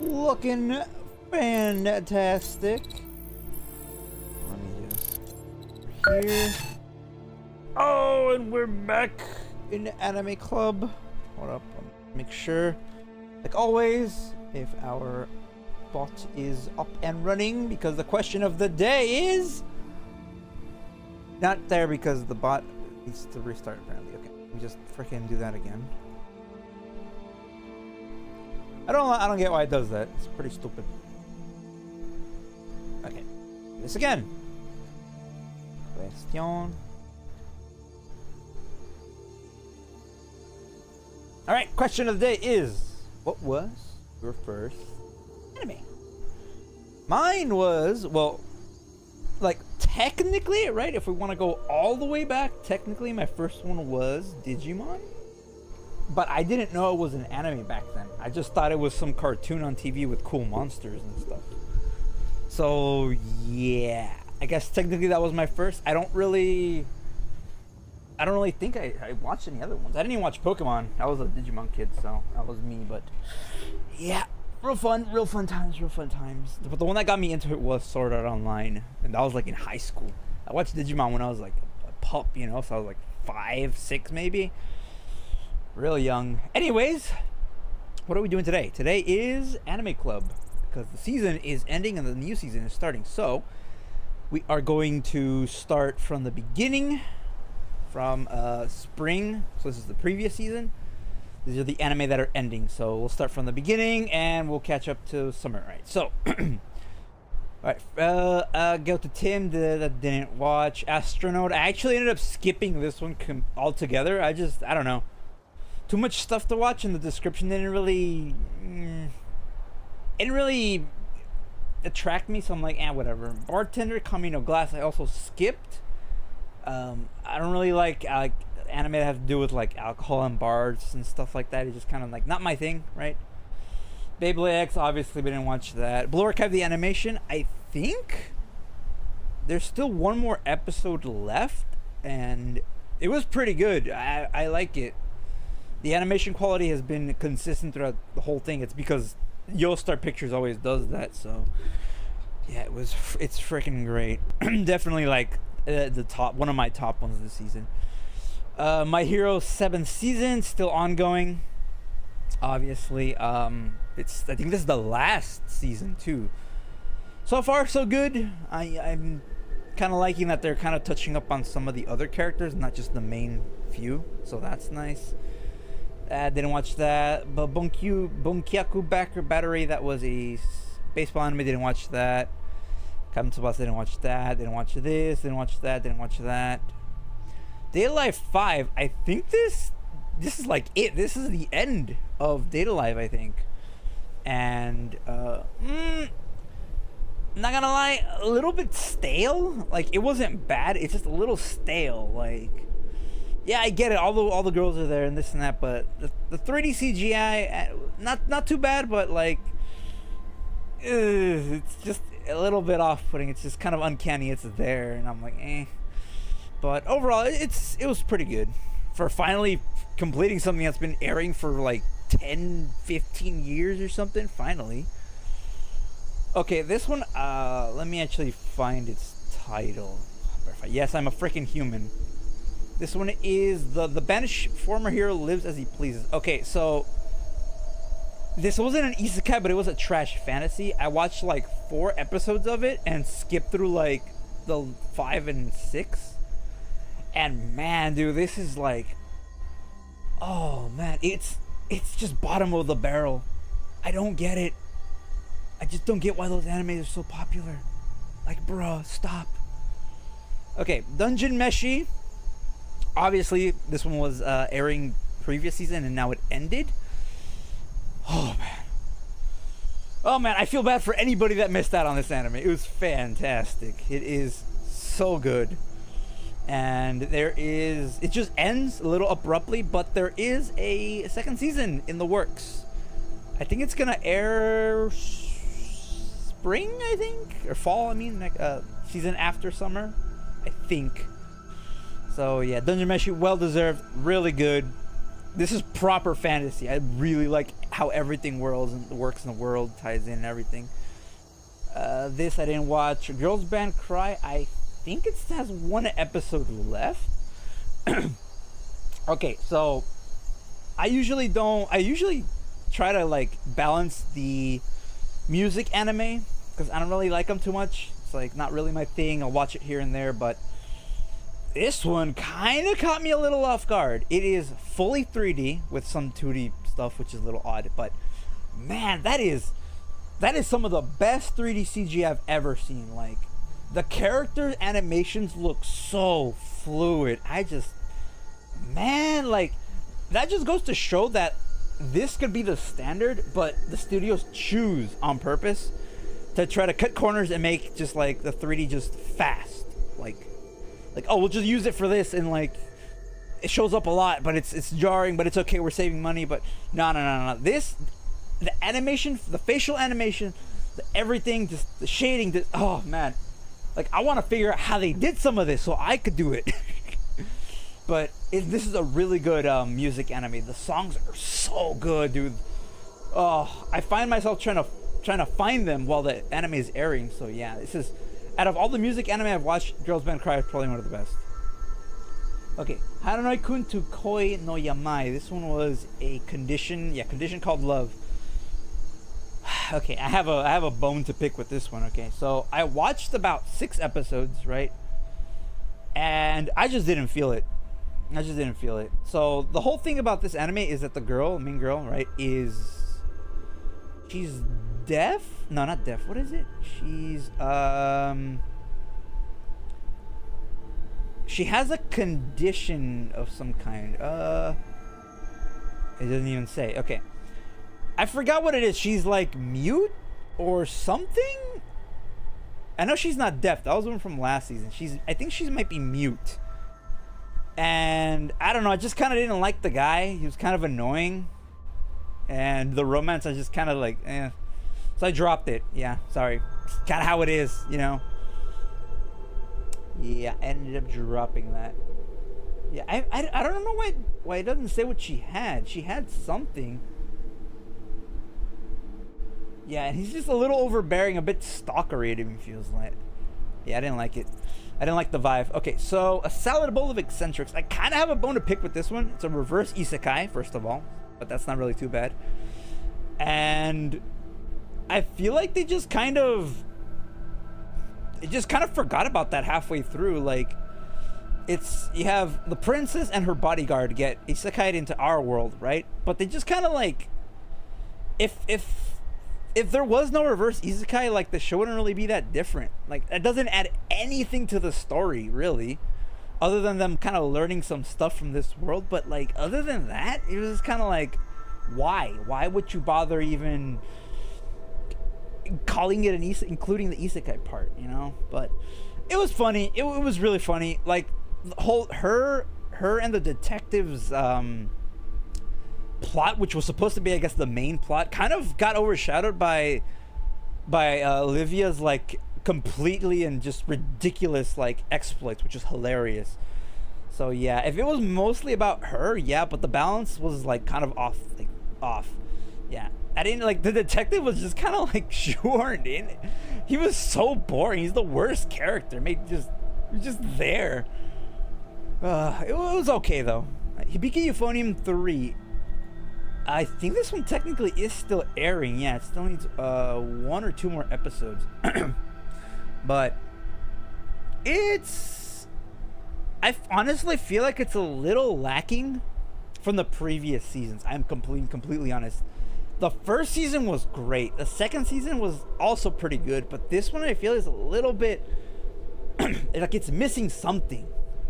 Looking fantastic. Let me just here. Oh, and we're back in Anime Club. Hold up, make sure, like always, if our bot is up and running, because the question of the day is not there because the bot needs to restart apparently. Okay, we just freaking do that again. I don't get why it does that. It's pretty stupid. Okay, this again. Question. All right, question of the day is, what was your first anime? Mine was, well, like technically, right? If we want to go all the way back, technically my first one was Digimon. But I didn't know it was an anime back then. I just thought it was some cartoon on TV with cool monsters and stuff. So yeah, I guess technically that was my first. I don't really think I watched any other ones. I didn't even watch Pokemon. I was a Digimon kid, so that was me. But yeah, real fun times. But the one that got me into it was Sword Art Online, and that was like in high school. I watched Digimon when I was like a pup, you know, so I was like 5, 6 maybe. Real young. Anyways, what are we doing today? Today is Anime Club, because the season is ending and the new season is starting. So we are going to start from the beginning, from spring. So this is the previous season. These are the anime that are ending. So we'll start from the beginning and we'll catch up to summer, right? So all right, go to Tim that didn't watch Astronaut. I actually ended up skipping this one altogether. I don't know. Too much stuff to watch, and the description didn't really attract me, so I'm like, whatever. Bartender Camino Glass I also skipped. I don't really like anime that have to do with like alcohol and bars and stuff like that. It's just kind of like not my thing, right? Beyblade X, obviously we didn't watch that. Blue Archive the animation, I think there's still one more episode left, and it was pretty good. I like it. The animation quality has been consistent throughout the whole thing. It's because YoStar Pictures always does that. So yeah, it's freaking great. Definitely like the top, one of my top ones this season. My Hero 7th season still ongoing. Obviously, I think this is the last season too. So far, so good. I'm kind of liking that they're kind of touching up on some of the other characters, not just the main few. So that's nice. Didn't watch that. But Bunkyaku Battery, that was a baseball anime. Didn't watch that. Come to Us, didn't watch that. Didn't watch this. Didn't watch that. Didn't watch that. Data Life 5. I think this is like it. This is the end of Data Life, I think. And not gonna lie, a little bit stale. Like it wasn't bad. It's just a little stale. Like. Yeah, I get it. All the girls are there and this and that, but the 3D CGI, not too bad, but like, it's just a little bit off-putting. It's just kind of uncanny. It's there, and I'm like, eh. But overall, it was pretty good for finally completing something that's been airing for like 10, 15 years or something. Finally. Okay, this one. Let me actually find its title. Yes, I'm a freaking human. This one is the banished former hero lives as he pleases. Okay, so this wasn't an isekai, but it was a trash fantasy. I watched like 4 episodes of it and skipped through like the 5 and 6. And man, dude, this is like, oh man, it's just bottom of the barrel. I don't get it. I just don't get why those animes are so popular. Like, bruh, stop. Okay, Dungeon Meshi. Obviously, this one was airing previous season, and now it ended. Oh man, I feel bad for anybody that missed out on this anime. It was fantastic. It is so good. And it just ends a little abruptly, but there is a second season in the works. I think it's gonna air spring, I think, or fall. I mean, like season after summer, I think. So yeah, Dungeon Meshi, well deserved, really good. This is proper fantasy. I really like how everything works in the world, ties in and everything. This I didn't watch. Girls Band Cry, I think it has one episode left. Okay, so I usually try to like balance the music anime because I don't really like them too much. It's like not really my thing. I'll watch it here and there, but this one kind of caught me a little off guard. It is fully 3D with some 2D stuff, which is a little odd, but man, that is some of the best 3D CG I've ever seen. Like, the character animations look so fluid. Man, like, that just goes to show that this could be the standard, but the studios choose on purpose to try to cut corners and make just like the 3D just fast. Like, oh, we'll just use it for this, and like it shows up a lot, but it's jarring, but it's okay, we're saving money. But no. This, the animation, the facial animation, everything, just the shading, oh man. Like, I want to figure out how they did some of this so I could do it. But this is a really good music anime. The songs are so good, dude. Oh, I find myself trying to find them while the anime is airing. So yeah, this is, out of all the music anime I've watched, Girls Band Cry is probably one of the best. Okay, Haranoi-kun to Koi no Yamai. This one was a condition called love. Okay, I have a bone to pick with this one. Okay, so I watched about 6 episodes, right? And I just didn't feel it. So the whole thing about this anime is that the main girl, right, she's deaf? No, not deaf. What is it? She's she has a condition of some kind. It doesn't even say. Okay. I forgot what it is. She's like mute or something? I know she's not deaf. That was one from last season. I think she might be mute. And I don't know, I just kind of didn't like the guy. He was kind of annoying. And the romance, I just kind of like, eh. So I dropped it. Yeah, sorry. It's kind of how it is, you know. Yeah, I ended up dropping that. Yeah, I don't know why it doesn't say what she had. She had something. Yeah, and he's just a little overbearing, a bit stalkery, it even feels like. Yeah, I didn't like it. I didn't like the vibe. Okay, so a salad bowl of eccentrics. I kind of have a bone to pick with this one. It's a reverse isekai, first of all, but that's not really too bad. And I feel like they just kind of forgot about that halfway through. Like, you have the princess and her bodyguard get isekai'd into our world, right? But they just kind of like, if there was no reverse isekai, like, the show wouldn't really be that different. Like, it doesn't add anything to the story, really, other than them kind of learning some stuff from this world. But like, other than that, it was kind of like, why would you bother even calling it an including the isekai part, you know? But it was funny. It was really funny. Like, the whole her and the detectives plot, which was supposed to be, I guess, the main plot, kind of got overshadowed by Olivia's like completely and just ridiculous like exploits, which is hilarious. So yeah, if it was mostly about her, yeah, but the balance was like kind of off. Yeah, I didn't like, the detective was just kind of like shoehorned in. He was so boring. He's the worst character. Just there. It was okay though. Hibiki Euphonium 3. I think this one technically is still airing. Yeah, it still needs 1 or 2 more episodes. But I honestly feel like it's a little lacking from the previous seasons. I'm completely honest. The first season was great. The second season was also pretty good, but this one I feel is a little bit like it's missing something.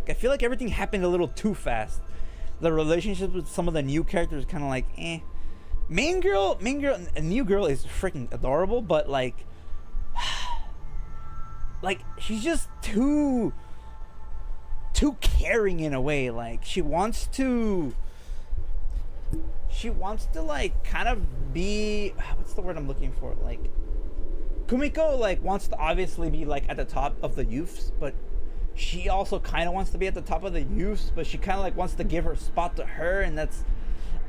I feel like everything happened a little too fast. The relationships with some of the new characters kind of like, eh. Main girl, a new girl is freaking adorable, but like she's just too caring in a way. Like, she wants to like kind of be, what's the word I'm looking for? Like, Kumiko like wants to obviously be like at the top of the youths, but she also kind of wants to be at the top of the youths, but she kind of like wants to give her spot to her, and that's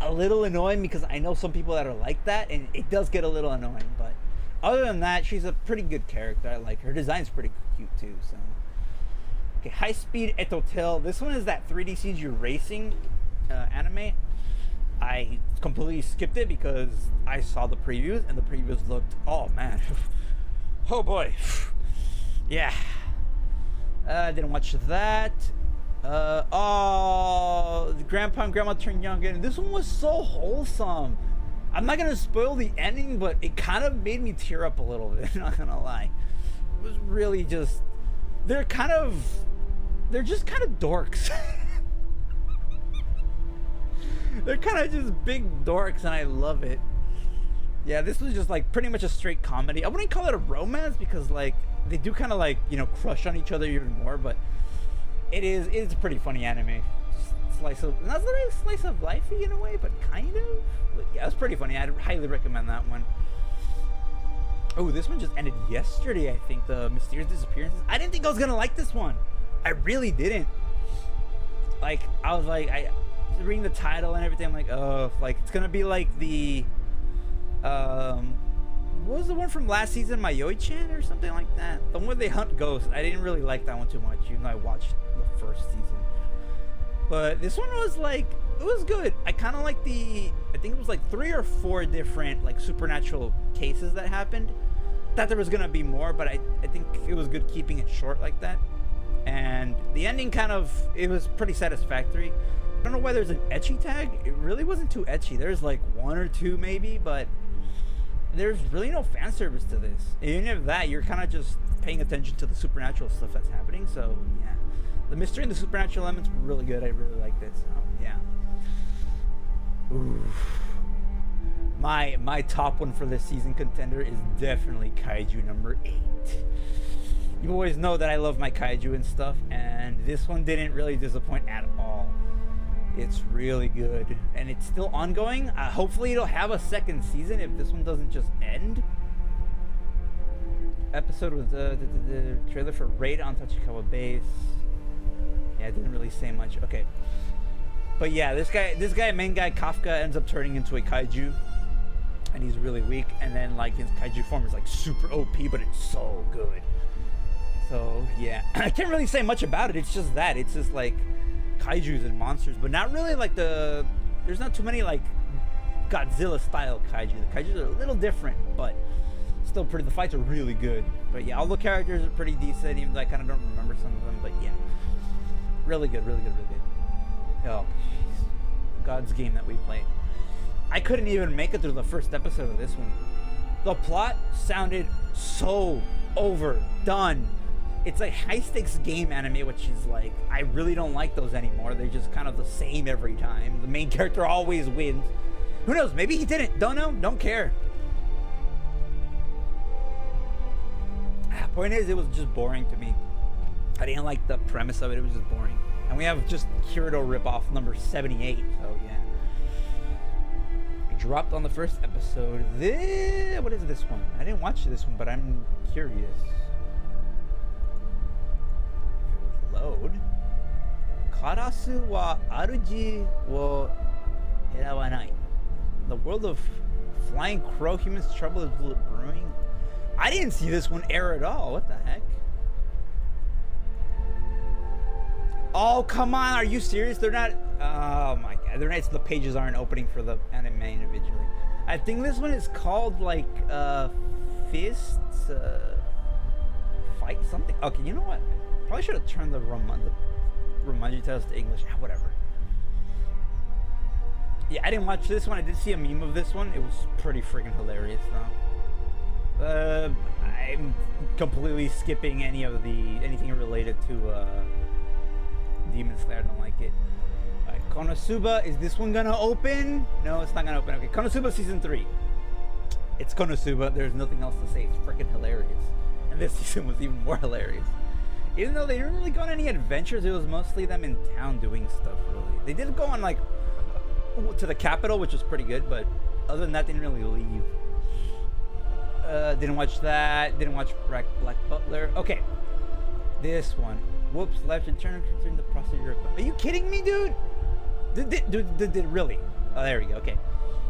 a little annoying because I know some people that are like that, and it does get a little annoying. But other than that, she's a pretty good character. I like her design's pretty cute too. So okay, High Speed Etotil. This one is that 3D CG racing anime. I completely skipped it because I saw the previews, and the previews looked, oh man, oh boy, yeah. Didn't watch that. Oh, the grandpa and grandma turned young again. This one was so wholesome. I'm not gonna spoil the ending, but it kind of made me tear up a little bit. Not gonna lie, it was really just they're just kind of dorks. They're kind of just big dorks, and I love it. Yeah, this was just like pretty much a straight comedy. I wouldn't call it a romance because like they do kind of like, you know, crush on each other even more, but it's a pretty funny anime. Slice of, not really slice of lifey in a way, but kind of. But yeah, it's pretty funny. I'd highly recommend that one. Oh, this one just ended yesterday, I think. The Mysterious Disappearances. I didn't think I was gonna like this one. I really didn't. Like, I was like, I was reading the title and everything. I'm like, oh, like it's gonna be like the, what was the one from last season, Mayoi-chan or something like that? The one where they hunt ghosts. I didn't really like that one too much, even though I watched the first season. But this one was like, it was good. I kind of like I think it was like 3 or 4 different like supernatural cases that happened. Thought there was gonna be more, but I think it was good keeping it short like that. And the ending it was pretty satisfactory. I don't know why there's an ecchi tag. It really wasn't too ecchi. There's like 1 or 2 maybe, but there's really no fan service to this. Even if that, you're kind of just paying attention to the supernatural stuff that's happening. So yeah, the mystery and the supernatural elements were really good. I really liked it. So yeah. Ooh. My top one for this season contender is definitely Kaiju number 8. You always know that I love my Kaiju and stuff, and this one didn't really disappoint at all. It's really good, and it's still ongoing. Hopefully it'll have a second season if this one doesn't just end. Episode was the trailer for Raid on Tachikawa Base. Yeah, it didn't really say much. Okay, but yeah, this guy, main guy Kafka, ends up turning into a kaiju, and he's really weak. And then like his kaiju form is like super OP, but it's so good. So yeah, I can't really say much about it. It's just that it's just like kaijus and monsters, but not really like there's not too many like Godzilla style kaiju. The kaijus are a little different, but still the fights are really good. But yeah, all the characters are pretty decent, even though I kind of don't remember some of them. But yeah, really good, really good, really good. Oh, jeez. God's game that we play. I couldn't even make it through the first episode of this one. The plot sounded so overdone. It's like high stakes game anime, which is like, I really don't like those anymore. They're just kind of the same every time. The main character always wins. Who knows? Maybe he didn't. Don't know. Don't care. Point is, it was just boring to me. I didn't like the premise of it. It was just boring. And we have just Kirito ripoff number 78. So yeah. I dropped on the first episode. What is this one? I didn't watch this one, but I'm curious. Load. Karasu wa aruji wo erawanai. The world of flying crow humans trouble is brewing. I didn't see this one air at all. What the heck? Oh, come on. Are you serious? They're not. Oh my god. They're not. The pages aren't opening for the anime individually. I think this one is called like Fists Fight something. Okay, you know what? Probably should have turned the Romanji titles to English. Whatever. Yeah, I didn't watch this one. I did see a meme of this one. It was pretty freaking hilarious, though. I'm completely skipping anything related to Demon Slayer. I don't like it. Alright, Konosuba. Is this one gonna open? No, it's not gonna open. Okay, Konosuba season 3. It's Konosuba. There's nothing else to say. It's freaking hilarious. And this season was even more hilarious. Even though they didn't really go on any adventures, it was mostly them in town doing stuff, really. They did go on, like, to the capital, which was pretty good, but other than that, they didn't really leave. Didn't watch that. Didn't watch Black Butler. Okay. This one. Whoops, left and turn the procedure. Are you kidding me, dude? Did really? Oh, there we go. Okay.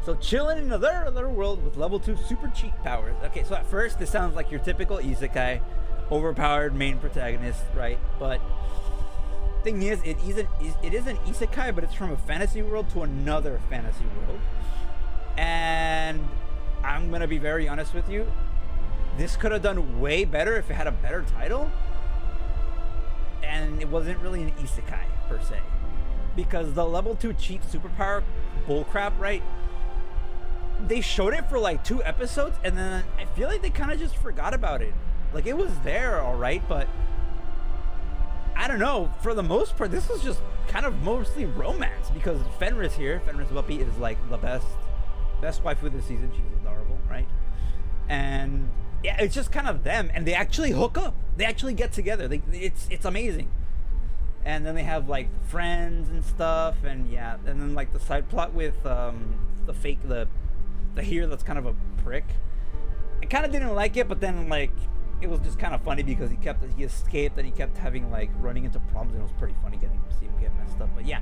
So chilling in another world with level 2 super cheat powers. Okay, so at first this sounds like your typical isekai, overpowered main protagonist, right? But thing is, it isn't isekai, but it's from a fantasy world to another fantasy world. And I'm gonna be very honest with you. This could have done way better if it had a better title. And it wasn't really an isekai per se, because the level 2 cheat superpower bullcrap, right? They showed it for like 2 episodes, and then I feel like they kind of just forgot about it. Like, it was there, all right, but I don't know. For the most part, this was just kind of mostly romance, because Fenris Bucky is like the best waifu this season. She's adorable, right? And yeah, it's just kind of them, and they actually hook up. They actually get together. It's amazing. And then they have like friends and stuff, and yeah, and then like the side plot with the hero that's kind of a prick. I kind of didn't like it, but then like it was just kind of funny because he escaped and he kept having like running into problems, and it was pretty funny getting to see him get messed up. But yeah,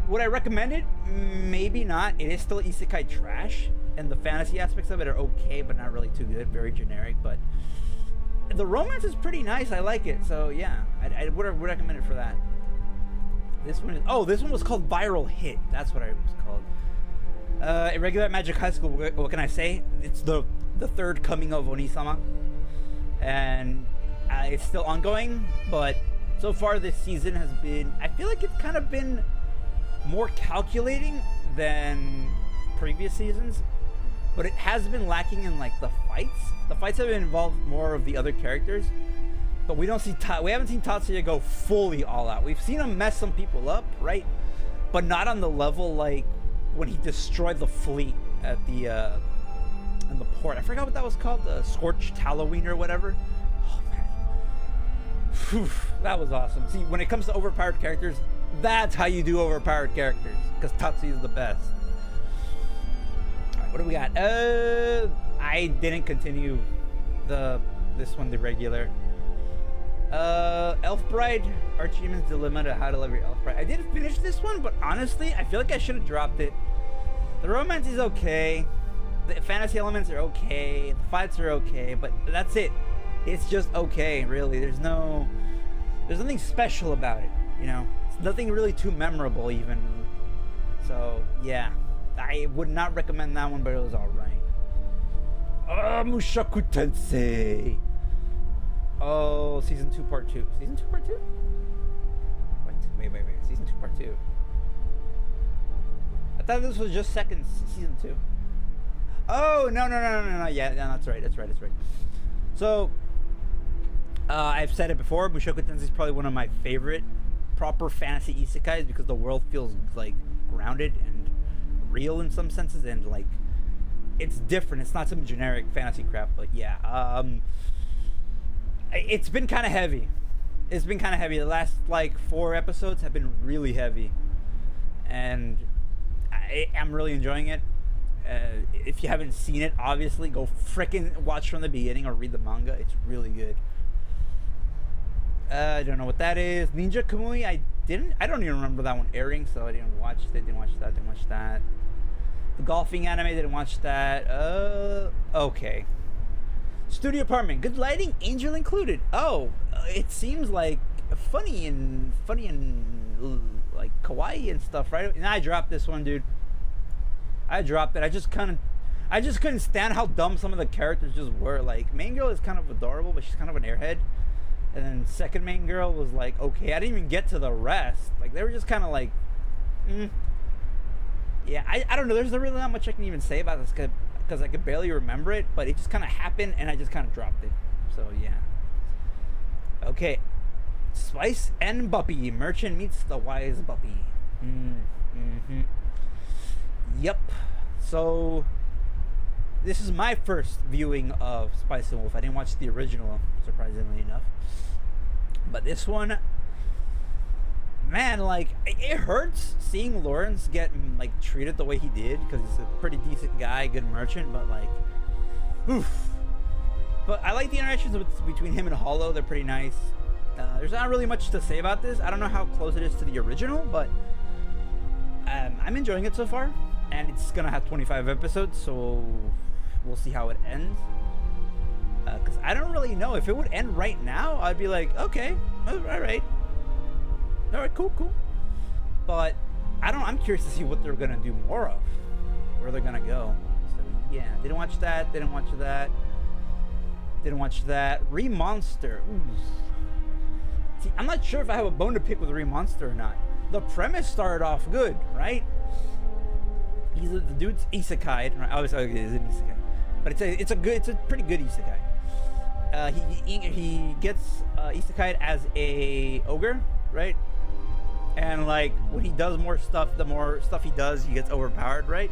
would I recommend it? Maybe not. It is still isekai trash, and the fantasy aspects of it are okay, but not really too good. Very generic, but the romance is pretty nice. I like it. So yeah, I would recommend it for that. This one was called Viral Hit. That's what it was called. Irregular Magic High School. What can I say? It's the third coming of Onisama, and it's still ongoing. But so far this season has been, I feel like it's kind of been more calculating than previous seasons, but it has been lacking in like the fights. The fights have involved more of the other characters, but we haven't seen Tatsuya go fully all out. We've seen him mess some people up, right? But not on the level like when he destroyed the fleet at the in the port. I forgot what that was called, the Scorched Halloween or whatever. Oh man, whew, that was awesome. See, when it comes to overpowered characters, that's how you do overpowered characters, because Tatsuya is the best. All right, what do we got? I didn't continue this one, the regular. Elf Bride, Archdemon's Dilemma to How to Love Your Elf Bride. I did finish this one, but honestly, I feel like I should have dropped it. The romance is okay. The fantasy elements are okay. The fights are okay, but that's it. It's just okay, really. There's nothing special about it, you know? It's nothing really too memorable, even. So, yeah. I would not recommend that one, but it was alright. Mushoku Tensei. Oh, season 2 part 2. Season 2 part 2? What? Wait. Season 2 part 2. I thought this was just season 2. Oh, no. Yeah, that's right. So, I've said it before, Mushoku Tensei is probably one of my favorite proper fantasy isekais, because the world feels like grounded and real in some senses, and like it's different. It's not some generic fantasy crap, but yeah. It's been kind of heavy. The last like 4 episodes have been really heavy, and I'm really enjoying it. If you haven't seen it, obviously go frickin' watch from the beginning or read the manga. It's really good. I don't know what that is. Ninja Kamui, I don't even remember that one airing, so I didn't watch that. The golfing anime, didn't watch that. Okay. Studio apartment, good lighting, angel included. Oh, it seems like funny and like kawaii and stuff, right? And I dropped this one, dude. I dropped it. I just couldn't stand how dumb some of the characters just were. Like, main girl is kind of adorable, but she's kind of an airhead. And then second main girl was like, okay. I didn't even get to the rest. Like, they were just kind of like, yeah. I don't know. There's really not much I can even say about this because I could barely remember it. But it just kind of happened, and I just kind of dropped it. So yeah. Okay. Spice and Bucky. Merchant meets the wise Bucky. Yep. So this is my first viewing of Spice and Wolf. I didn't watch the original, surprisingly enough. But this one, man, like, it hurts seeing Lawrence get like treated the way he did, because he's a pretty decent guy, good merchant, but like, oof. But I like the interactions between him and Hollow. They're pretty nice. There's not really much to say about this. I don't know how close it is to the original, but I'm enjoying it so far, and it's gonna have 25 episodes, so we'll see how it ends. Because I don't really know. If it would end right now, I'd be like, okay, all right, cool. But I'm curious to see what they're gonna do more of, where they're gonna go. So yeah, didn't watch that. Remonster. See, I'm not sure if I have a bone to pick with Remonster or not. The premise started off good, right? The dude's isekai, right? Obviously, it is an isekai, but it's a pretty good isekai. He gets isekai'd as a ogre, right? And like when he does more stuff, the more stuff he does, he gets overpowered, right?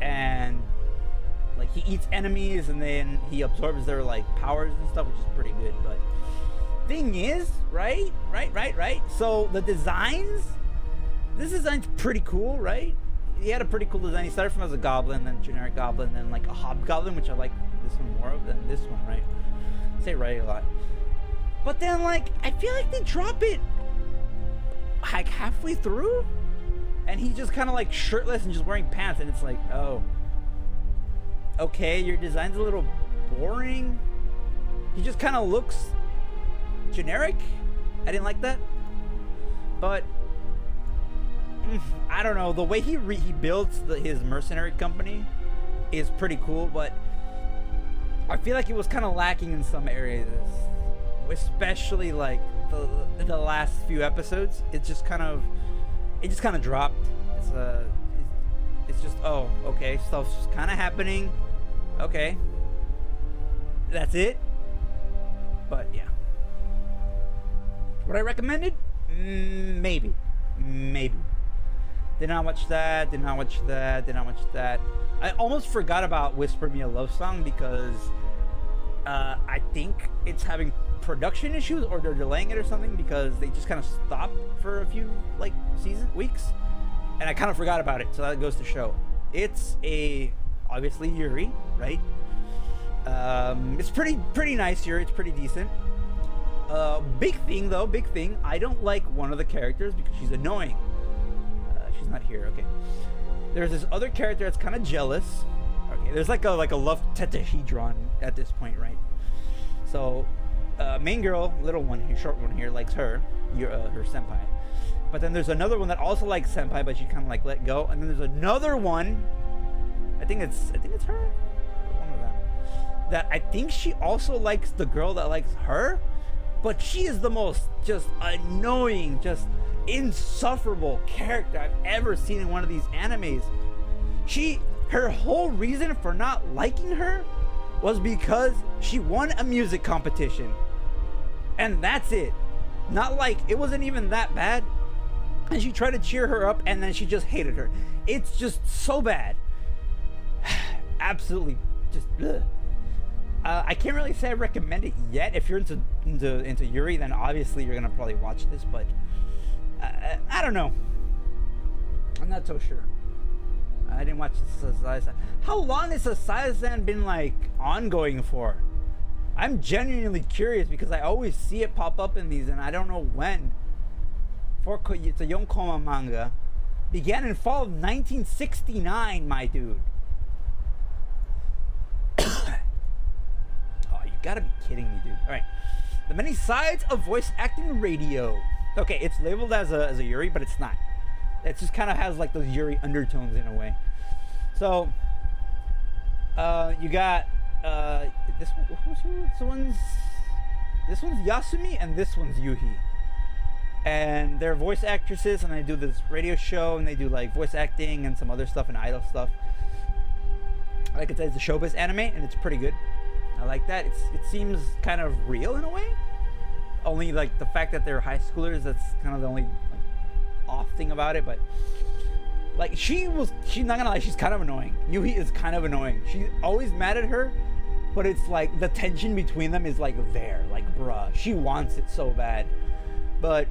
And like he eats enemies and then he absorbs their like powers and stuff, which is pretty good. But thing is, right? So the designs, this design's pretty cool, right? He had a pretty cool design. He started from as a goblin, then generic goblin, then like a hobgoblin, which I like this one more of than this one, right? I say right a lot. But then like I feel like they drop it like halfway through and he's just kind of like shirtless and just wearing pants, and it's like, oh, okay, your design's a little boring. He just kind of looks generic. I didn't like that. But I don't know, the way he builds his mercenary company is pretty cool, but I feel like it was kind of lacking in some areas, especially like the last few episodes. It just kind of dropped. It's just, oh, okay, stuff's kind of happening, okay, that's it. But yeah, would I recommend it? Maybe. Did not watch that. I almost forgot about Whisper Me a Love Song because I think it's having production issues, or they're delaying it or something, because they just kind of stopped for a few like weeks, and I kind of forgot about it. So that goes to show it's obviously Yuri, right? It's pretty nice Yuri. It's pretty decent. Big thing. I don't like one of the characters because she's annoying. She's not here. Okay. There's this other character that's kind of jealous. Okay. There's like a love tetrahedron at this point, right? So, main girl, little one here, short one here, likes her senpai. But then there's another one that also likes senpai, but she kind of like let go. And then there's another one. I think it's her. One of them. That I think she also likes the girl that likes her. But she is the most just annoying, just insufferable character I've ever seen in one of these animes. Her whole reason for not liking her was because she won a music competition. And that's it. Not like, it wasn't even that bad. And she tried to cheer her up and then she just hated her. It's just so bad. Absolutely just ugh. I can't really say I recommend it yet. If you're into Yuri, then obviously you're gonna probably watch this. But I don't know. I'm not so sure. I didn't watch Sasai-san. How long has Sasai-san been like ongoing for? I'm genuinely curious because I always see it pop up in these, and I don't know when. It's a Yonkoma manga. Began in fall of 1969, my dude. Gotta be kidding me, dude. All right, the many sides of voice acting radio. Okay, it's labeled as a Yuri, but it's not. It just kind of has like those Yuri undertones in a way. So, you got this one. This one's Yasumi, and this one's Yuhi. And they're voice actresses, and they do this radio show, and they do like voice acting and some other stuff and idol stuff. Like I said, it's a showbiz anime, and it's pretty good. I like that. It seems kind of real in a way. Only like the fact that they're high schoolers, that's kind of the only like off thing about it. But like she's not gonna lie, she's kind of annoying. Yuhi is kind of annoying. She's always mad at her, but it's like the tension between them is like there, like bruh. She wants it so bad. But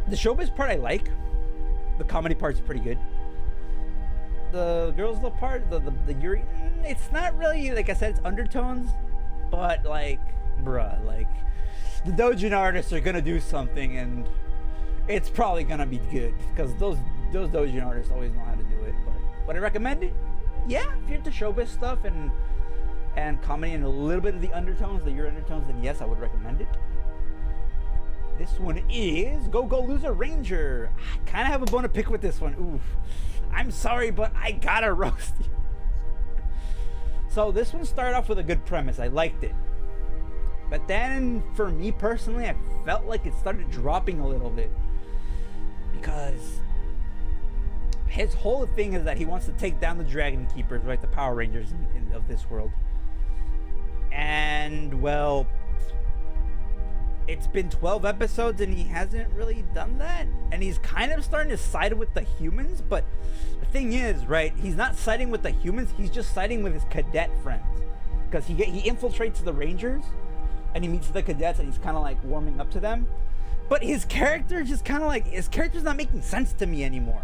the showbiz part I like. The comedy part's pretty good. The girls' love part, the Yuri, it's not really, like I said, it's undertones, but like, bruh, like, the doujin artists are gonna do something, and it's probably gonna be good because those doujin artists always know how to do it. But would I recommend it? Yeah, if you're into showbiz stuff and comedy and a little bit of the undertones, the your undertones, then yes, I would recommend it. This one is Go Go Loser Ranger. I kind of have a bone to pick with this one. Oof. I'm sorry, but I gotta roast you. So this one started off with a good premise. I liked it. But then, for me personally, I felt like it started dropping a little bit. Because his whole thing is that he wants to take down the Dragon Keepers, right? The Power Rangers of this world. And, well, it's been 12 episodes and he hasn't really done that. And he's kind of starting to side with the humans. But the thing is, right, he's not siding with the humans. He's just siding with his cadet friends. Because he infiltrates the Rangers. And he meets the cadets and he's kind of like warming up to them. But his character just kind of like, his character's not making sense to me anymore.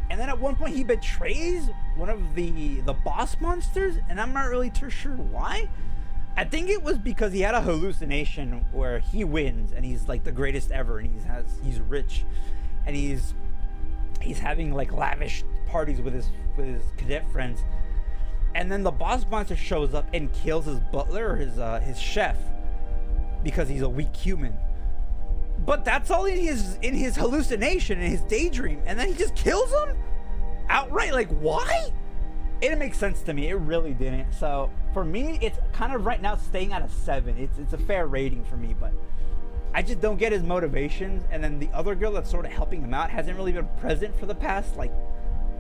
And then at one point he betrays one of the boss monsters, and I'm not really too sure why. I think it was because he had a hallucination where he wins and he's like the greatest ever, and he's rich, and he's having like lavish parties with his cadet friends. And then the boss monster shows up and kills his butler, or his chef, because he's a weak human. But that's all in his hallucination, in his daydream, and then he just kills him outright. Like, why? It didn't make sense to me. It really didn't. So for me, it's kind of right now staying at a 7. It's a fair rating for me, but I just don't get his motivations. And then the other girl that's sort of helping him out hasn't really been present for the past like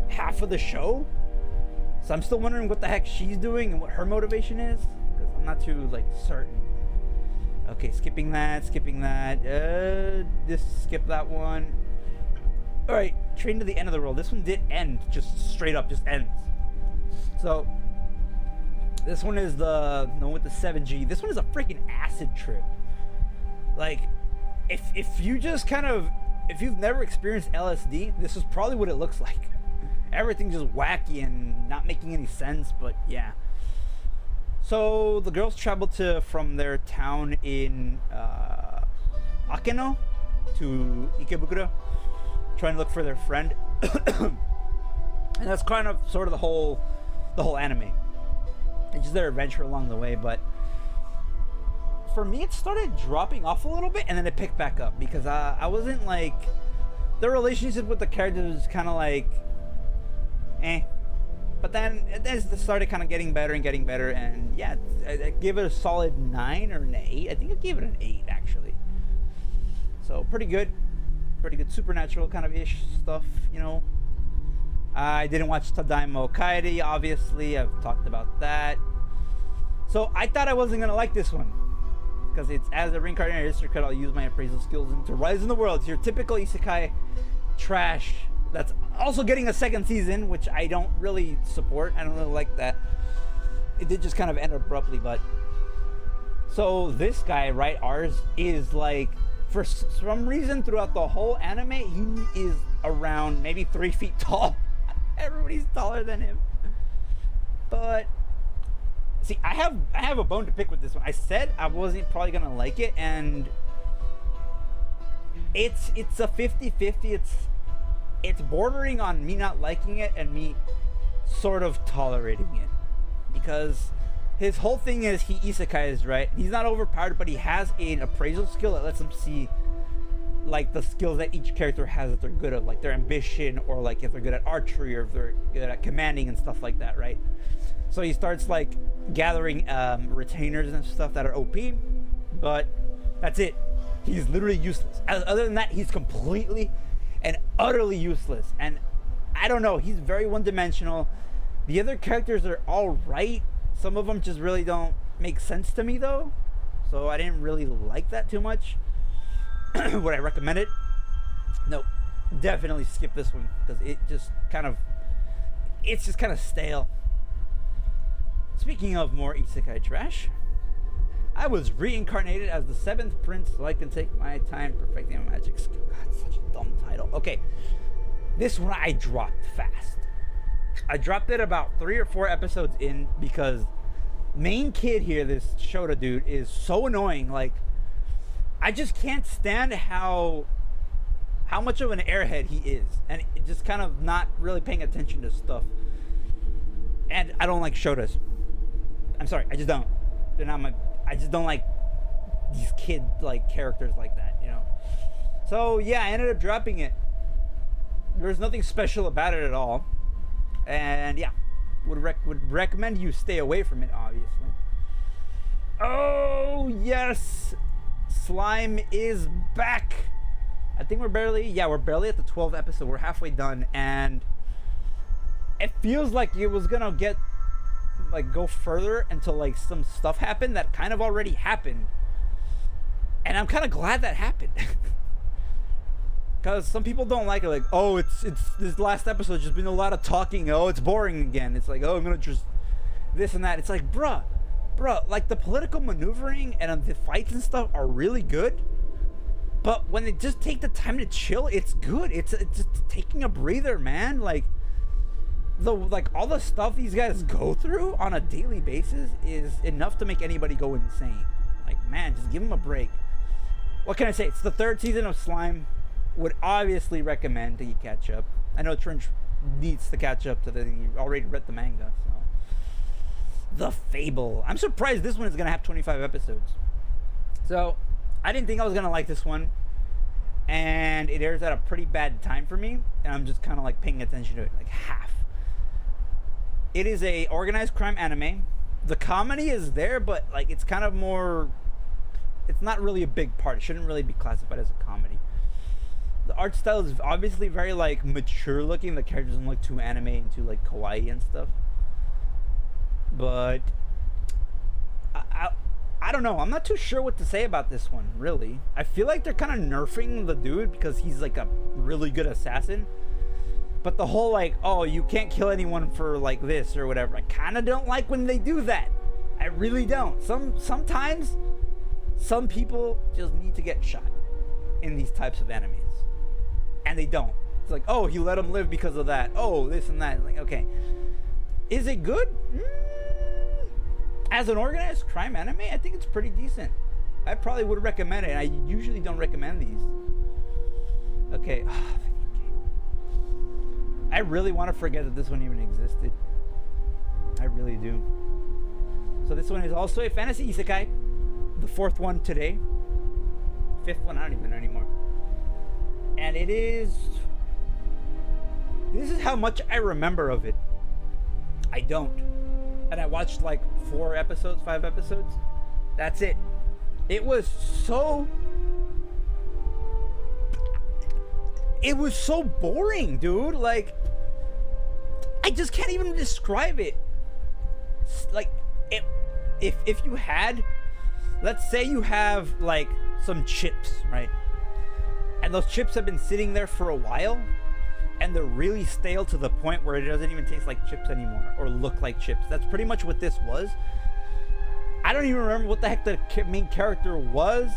half of the show. So I'm still wondering what the heck she's doing and what her motivation is, because I'm not too like certain. Okay, skipping that. Just skip that one. Alright, Train to the End of the World. This one did end, just straight up, just ends. So, this one is the one with the 7G. This one is a freaking acid trip. Like, if you just kind of, if you've never experienced LSD, this is probably what it looks like. Everything's just wacky and not making any sense, but yeah. So the girls travel from their town in Akeno to Ikebukuro, trying to look for their friend, and that's kind of sort of the whole anime. It's just their adventure along the way. But for me, it started dropping off a little bit, and then it picked back up because I wasn't like, the relationship with the characters was kind of like, eh. But then it started kind of getting better, and yeah, I gave it a solid 9 or an 8. I think I gave it an 8 actually. So pretty good, supernatural kind of ish stuff, you know. I didn't watch Tadaimo Kairi, obviously. I've talked about that. So I thought I wasn't gonna like this one because it's as a reincarnated sister cut. I'll use my appraisal skills to rise in the world. It's your typical isekai trash. That's also getting a second season, which I don't really support. I don't really like that. It did just kind of end abruptly, but so this guy, right, ours is like, for some reason throughout the whole anime, he is around maybe 3 feet tall. Everybody's taller than him. But see, I have a bone to pick with this one. I said I wasn't probably gonna like it, and it's a 50-50. It's bordering on me not liking it and me sort of tolerating it, because his whole thing is he isekais, right? He's not overpowered, but he has an appraisal skill that lets him see like the skills that each character has that they're good at, like their ambition, or like if they're good at archery, or if they're good at commanding and stuff like that, right? So he starts like gathering retainers and stuff that are OP, but that's it. He's literally useless. Other than that, he's completely and utterly useless. And I don't know, he's very one-dimensional. The other characters are all right. Some of them just really don't make sense to me though, so I didn't really like that too much. Would I recommend it? No, definitely skip this one, because it's just kind of stale. Speaking of more isekai trash, I was reincarnated as the 7th prince so I can take my time perfecting my magic skill. God, such a dumb title. Okay, this one I dropped fast. I dropped it about 3 or 4 episodes in, because main kid here, this Shota dude, is so annoying. Like, I just can't stand how much of an airhead he is, and just kind of not really paying attention to stuff. And I don't like Shotas. I'm sorry, I just don't. They're not my. I just don't like these kid like characters like that, you know. So yeah, I ended up dropping it. There's nothing special about it at all, and yeah, would recommend you stay away from it, obviously. Oh yes, Slime is back. I think we're barely at the 12th episode. We're halfway done, and it feels like it was gonna go further until like some stuff happened that kind of already happened, and I'm kind of glad that happened. Because some people don't like it, like, oh, it's this last episode just been a lot of talking. Oh, it's boring again. It's like, oh, I'm gonna just this and that. It's like, bruh, like the political maneuvering and the fights and stuff are really good. But when they just take the time to chill, it's good. It's just taking a breather, man. Like all the stuff these guys go through on a daily basis is enough to make anybody go insane. Like, man, just give them a break. What can I say? It's the 3rd season of Slime. Would obviously recommend that you catch up. I know Trench needs to catch up to you already read the manga. So, The Fable. I'm surprised this one is gonna have 25 episodes. So, I didn't think I was gonna like this one, and it airs at a pretty bad time for me, and I'm just kind of like paying attention to it, like half. It is a organized crime anime. The comedy is there, but like it's kind of more. It's not really a big part. It shouldn't really be classified as a comedy. The art style is obviously very like mature looking. The characters don't look too anime and too like kawaii and stuff. But I don't know. I'm not too sure what to say about this one, really. I feel like they're kind of nerfing the dude because he's like a really good assassin. But the whole like, oh, you can't kill anyone for like this or whatever. I kind of don't like when they do that. I really don't. Sometimes some people just need to get shot in these types of enemies. And they don't. It's like, oh, he let him live because of that. Oh, this and that. Like, okay. Is it good? As an organized crime anime, I think it's pretty decent. I probably would recommend it. I usually don't recommend these. Okay. I really want to forget that this one even existed. I really do. So this one is also a fantasy isekai. The 4th one today. 5th one, I don't even know anymore. And it is... This is how much I remember of it. I don't. And I watched like 4 episodes, 5 episodes. That's it. It was so boring, dude. Like, I just can't even describe it. Like, if you had, let's say you have like some chips, right? And those chips have been sitting there for a while, and they're really stale to the point where it doesn't even taste like chips anymore or look like chips. That's pretty much what this was. I don't even remember what the heck the main character was,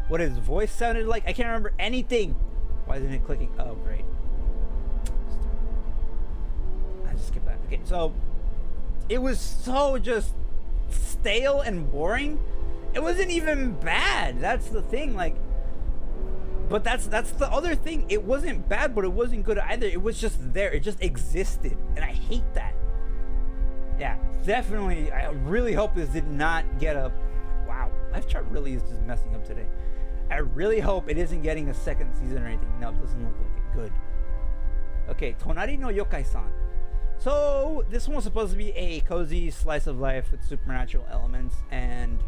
what his voice sounded like. I can't remember anything. Why isn't it clicking? Oh, great. I just skipped that. Okay, so it was so just stale and boring. It wasn't even bad. That's the thing. Like, but that's the other thing. It wasn't bad, but it wasn't good either. It was just there. It just existed, and I hate that. Yeah, definitely. I really hope this did not get a... Wow, life chart really is just messing up today. I really hope it isn't getting a 2nd season or anything. No, it doesn't look like it. Good. Okay, Tonari no Yokai-san. So, this one was supposed to be a cozy slice of life with supernatural elements, and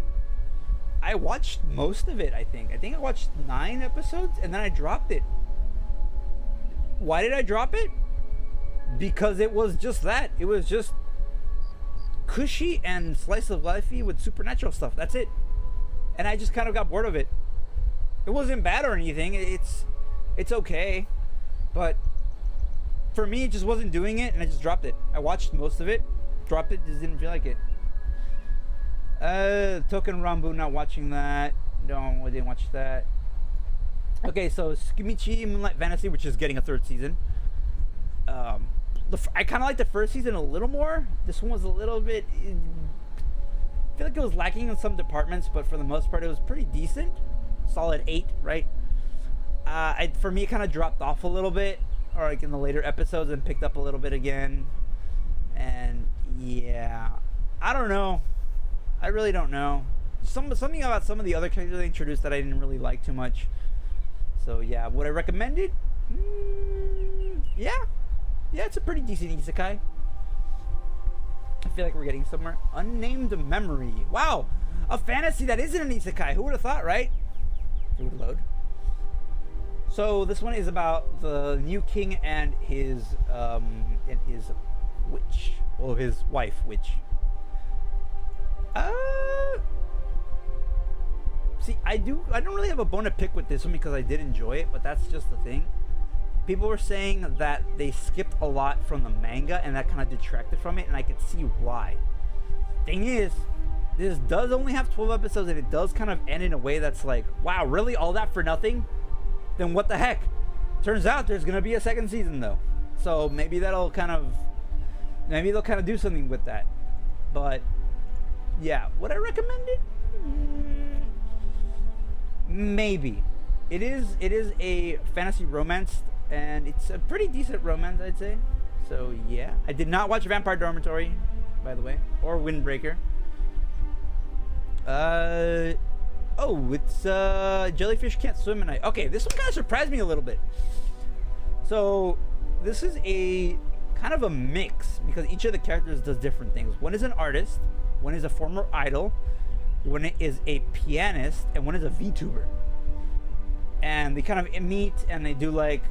I watched most of it, I think. I think I watched 9 episodes, and then I dropped it. Why did I drop it? Because it was just that. It was just cushy and slice of lifey with supernatural stuff. That's it. And I just kind of got bored of it. It wasn't bad or anything. It's okay. But for me, it just wasn't doing it, and I just dropped it. I watched most of it, dropped it, just didn't feel like it. Token Rambu, not watching that. No, I didn't watch that. Okay, so Tsukimichi Moonlight Fantasy, which is getting a 3rd season. I kind of like the 1st season a little more. This one was a little bit... I feel like it was lacking in some departments, but for the most part, it was pretty decent. solid 8, right? For me, it kind of dropped off a little bit, or like in the later episodes, and picked up a little bit again. And yeah, I don't know. I really don't know. Something about some of the other characters they introduced that I didn't really like too much. So yeah, would I recommend it? Yeah, it's a pretty decent isekai. I feel like we're getting somewhere. Unnamed Memory. Wow, a fantasy that isn't an isekai. Who would have thought, right? It would load. So this one is about the new king and his witch. Well, his wife, witch. See, I don't really have a bone to pick with this one because I did enjoy it, but that's just the thing. People were saying that they skipped a lot from the manga and that kind of detracted from it, and I could see why. Thing is, this does only have 12 episodes, and it does kind of end in a way that's like, wow, really? All that for nothing? Then what the heck? Turns out there's gonna be a second season though. So maybe they'll kind of do something with that. But yeah, would I recommend it? Maybe. It is a fantasy romance, and it's a pretty decent romance, I'd say. So yeah, I did not watch Vampire Dormitory, by the way, or Windbreaker. Oh, it's Jellyfish Can't Swim at Night. Okay, this one kind of surprised me a little bit. So this is a kind of a mix because each of the characters does different things. One is an artist, one is a former idol, one is a pianist, and one is a VTuber. And they kind of meet and they do like,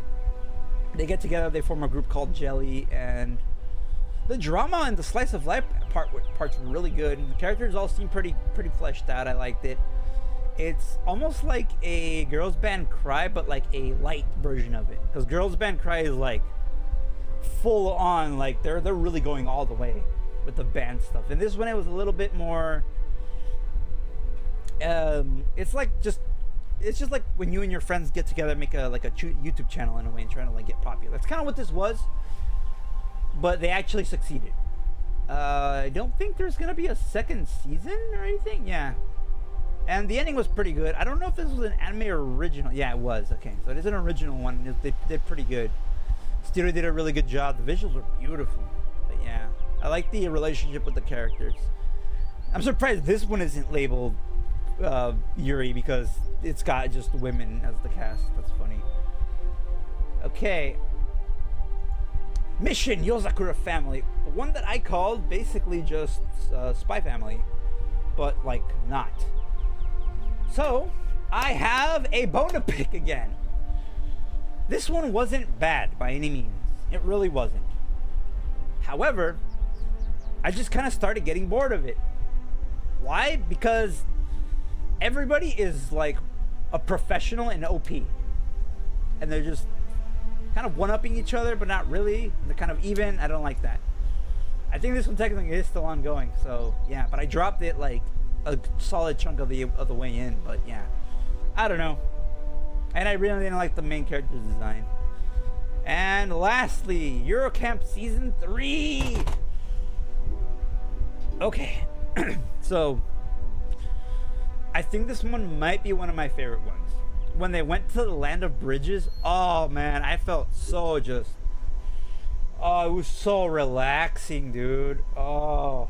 they get together, they form a group called Jelly, and the drama and the slice of life parts were really good. And the characters all seem pretty fleshed out. I liked it. It's almost like a Girls Band Cry, but like a light version of it. Because Girls Band Cry is like full on, like they're really going all the way with the band stuff. And this one, it was a little bit more. It's just like when you and your friends get together, make a YouTube channel in a way, and trying to like get popular. That's kind of what this was. But they actually succeeded. I don't think there's gonna be a second season or anything. Yeah. And the ending was pretty good. I don't know if this was an anime or original. Yeah, it was. Okay, so it is an original one. They did pretty good. Studio did a really good job. The visuals were beautiful. But yeah, I like the relationship with the characters. I'm surprised this one isn't labeled Yuri because it's got just women as the cast. That's funny. Okay. Mission Yozakura Family. The one that I called basically just Spy Family, but like not. So, I have a bone to pick again. This one wasn't bad by any means. It really wasn't. However, I just kind of started getting bored of it. Why? Because everybody is like a professional in OP. And they're just kind of one-upping each other, but not really. They're kind of even. I don't like that. I think this one technically is still ongoing, so yeah. But I dropped it like a solid chunk of the way in, but yeah, I don't know. And I really didn't like the main character's design. And lastly, Eurocamp Season 3. Okay, so I think this one might be one of my favorite ones. When they went to the Land of Bridges, oh man, I felt so just, oh, it was so relaxing, dude. Oh.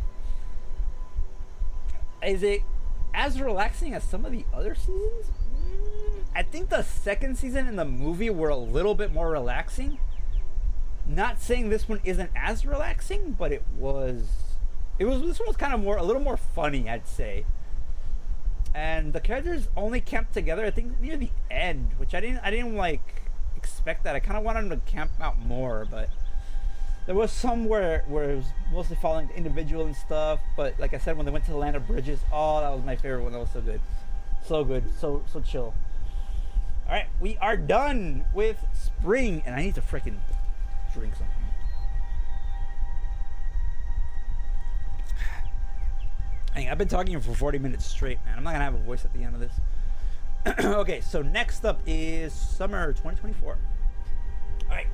Is it as relaxing as some of the other seasons? I think the second season and the movie were a little bit more relaxing. Not saying this one isn't as relaxing, but this one was kind of a little more funny, I'd say. And the characters only camped together, I think, near the end, which I didn't like expect that. I kind of wanted them to camp out more, but there was some where it was mostly following the individual and stuff. But like I said, when they went to the Land of Bridges, oh, that was my favorite one. That was so good, so chill. All right, we are done with spring, and I need to freaking drink something. Dang, I've been talking for 40 minutes straight, man. I'm not gonna have a voice at the end of this. Okay, so next up is summer 2024. All right.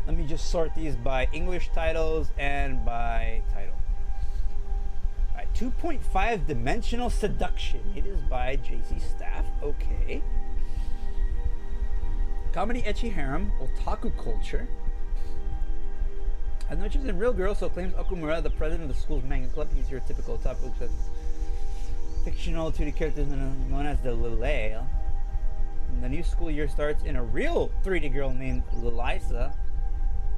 Let me just sort these by English titles and by title. All right, 2.5 Dimensional Seduction. It is by JC Staff. Okay. Comedy ecchi harem, otaku culture. Has no interest in real girls, so claims Okumura, the president of the school's manga club. He's your typical otaku, says fictional 2D characters known as the Lilea. The new school year starts in a real 3D girl named Lilisa,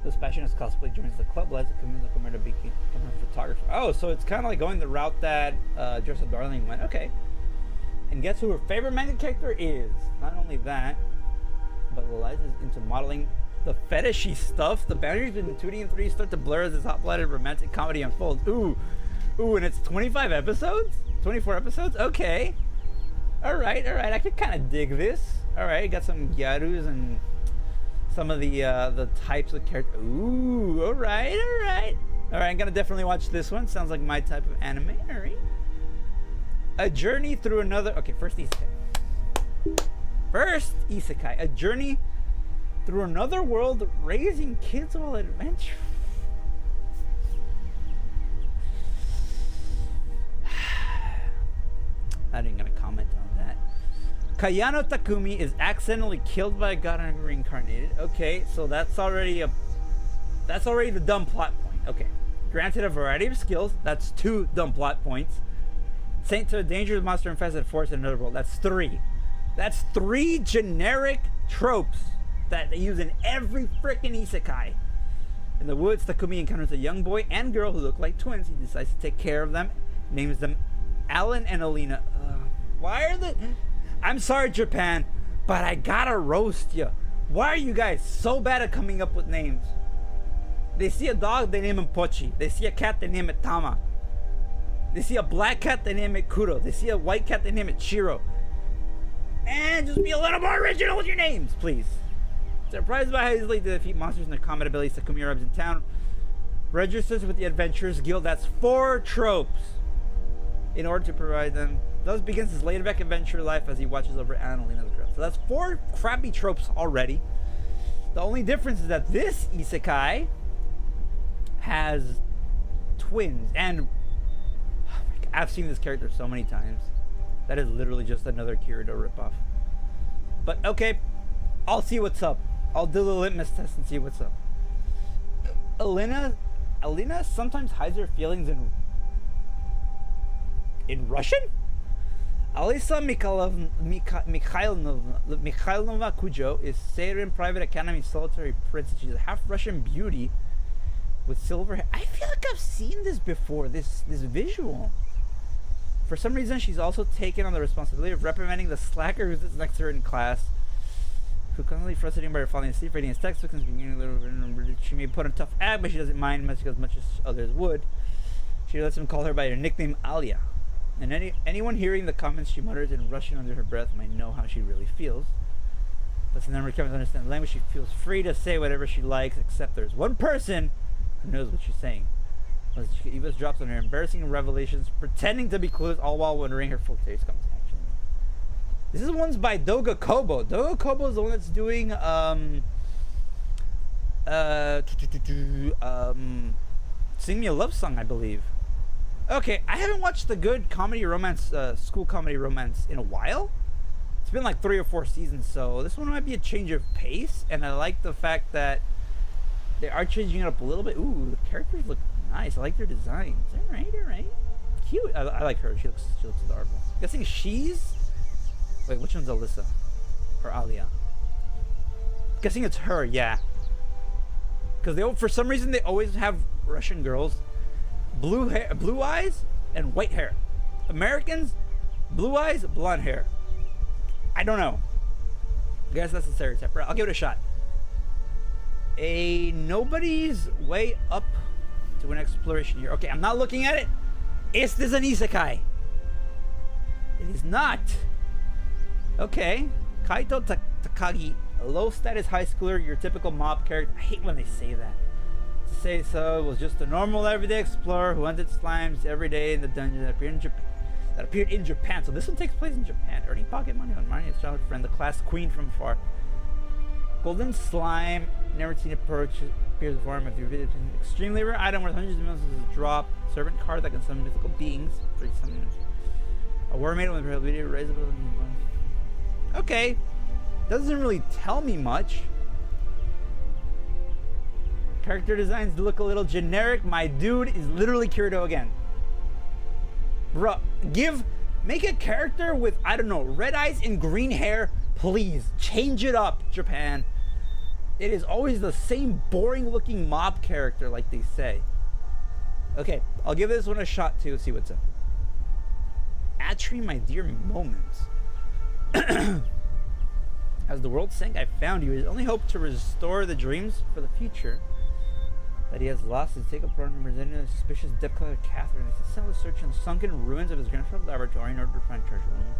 whose passion is cosplay, joins the club, lies convince Okumura to become a photographer. Oh, so it's kind of like going the route that Joseph Darling went. Okay. And guess who her favorite manga character is? Not only that, but Lilisa is into modeling the fetishy stuff. The boundaries between 2D and 3D start to blur as this hot-blooded romantic comedy unfolds. Ooh, and it's 25 episodes? 24 episodes? Okay. Alright, I can kind of dig this. Alright, got some gyarus and some of the types of characters. Ooh, alright. Alright, I'm gonna definitely watch this one. Sounds like my type of anime. Alright. A journey through another... Okay, first isekai. A journey through another world, raising kids while adventure. Not even gonna comment on that. Kayano Takumi is accidentally killed by a god and reincarnated. Okay, so that's already the dumb plot point. Okay. Granted a variety of skills, that's 2 dumb plot points. Sent to a dangerous monster infested forest in another world. That's 3. That's 3 generic tropes that they use in every freaking isekai. In the woods, Takumi encounters a young boy and girl who look like twins. He decides to take care of them, names them Alan and Alina. Why are the... I'm sorry, Japan, but I gotta roast you. Why are you guys so bad at coming up with names? They see a dog, they name him Pochi. They see a cat, they name it Tama. They see a black cat, they name it Kuro. They see a white cat, they name it Shiro. And just be a little more original with your names, please. Surprised by how easily they defeat monsters and the combat abilities Takumi arrives in town. Registers with the Adventurers Guild. That's 4 tropes. In order to provide them. Thus begins his laid-back adventure life as he watches over Annalina's grave. So that's 4 crappy tropes already. The only difference is that this isekai has twins. And oh my God, I've seen this character so many times. That is literally just another Kirito ripoff. But okay, I'll see what's up. I'll do the litmus test and see what's up. Alina sometimes hides her feelings in Russian? Alisa Mikhailovna Kujo is Seirin Private Academy solitary princess. She's a half Russian beauty with silver hair. I feel like I've seen this before, this visual. For some reason, she's also taken on the responsibility of reprimanding the slacker who sits next to her in class, who constantly frustrated by her falling asleep, reading his textbooks, and beginning a little bit. She may put on a tough act, but she doesn't mind much as others would. She lets him call her by her nickname Alia. And anyone hearing the comments she mutters in Russian under her breath might know how she really feels. But since never comes to understand the language, she feels free to say whatever she likes, except there's one person who knows what she's saying. She eavesdrops on her embarrassing revelations, pretending to be clueless, all while wondering her full taste comes to action. This is one's by Doga Kobo. Doga Kobo is the one that's doing Sing Me a Love Song, I believe. Okay, I haven't watched the good comedy romance, school comedy romance in a while. It's been like 3 or 4 seasons, so this one might be a change of pace, and I like the fact that they are changing it up a little bit. Ooh, the characters look nice. I like their designs. Alright. Cute. I like her. She looks adorable. I'm guessing she's... Wait, which one's Alyssa? Or Alia? I'm guessing it's her, yeah. Because they, for some reason, they always have Russian girls blue hair, blue eyes, and white hair. Americans, blue eyes, blonde hair. I don't know. I guess that's a stereotype. I'll give it a shot. A nobody's way up to an exploration here. Okay, I'm not looking at it. Is this an isekai? It is not. Okay. Kaito Takagi, a low-status high schooler, your typical mob character. I hate when they say that. To say so, was just a normal everyday explorer who hunted slimes every day in the dungeon that appeared in Japan. So this one takes place in Japan, earning pocket money on Marnie's childhood friend, the class queen from afar. Golden slime, never seen approach, appears before him. If you visit an extremely rare item worth hundreds of millions is a drop. Servant card that can summon mythical beings. A war made with ability to raise Okay. Doesn't really tell me much. Character designs look a little generic. My dude is literally Kirito again. Bruh, make a character with, I don't know, red eyes and green hair. Please, change it up, Japan. It is always the same boring looking mob character like they say. Okay, I'll give this one a shot too, see what's up. Atri, my dear moments. As the world sank, I found you. His only hope to restore the dreams for the future that he has lost is to take a part in presenting a suspicious depth-colored Catherine. They set out to search in the sunken ruins of his grandfather's laboratory in order to find treasure room.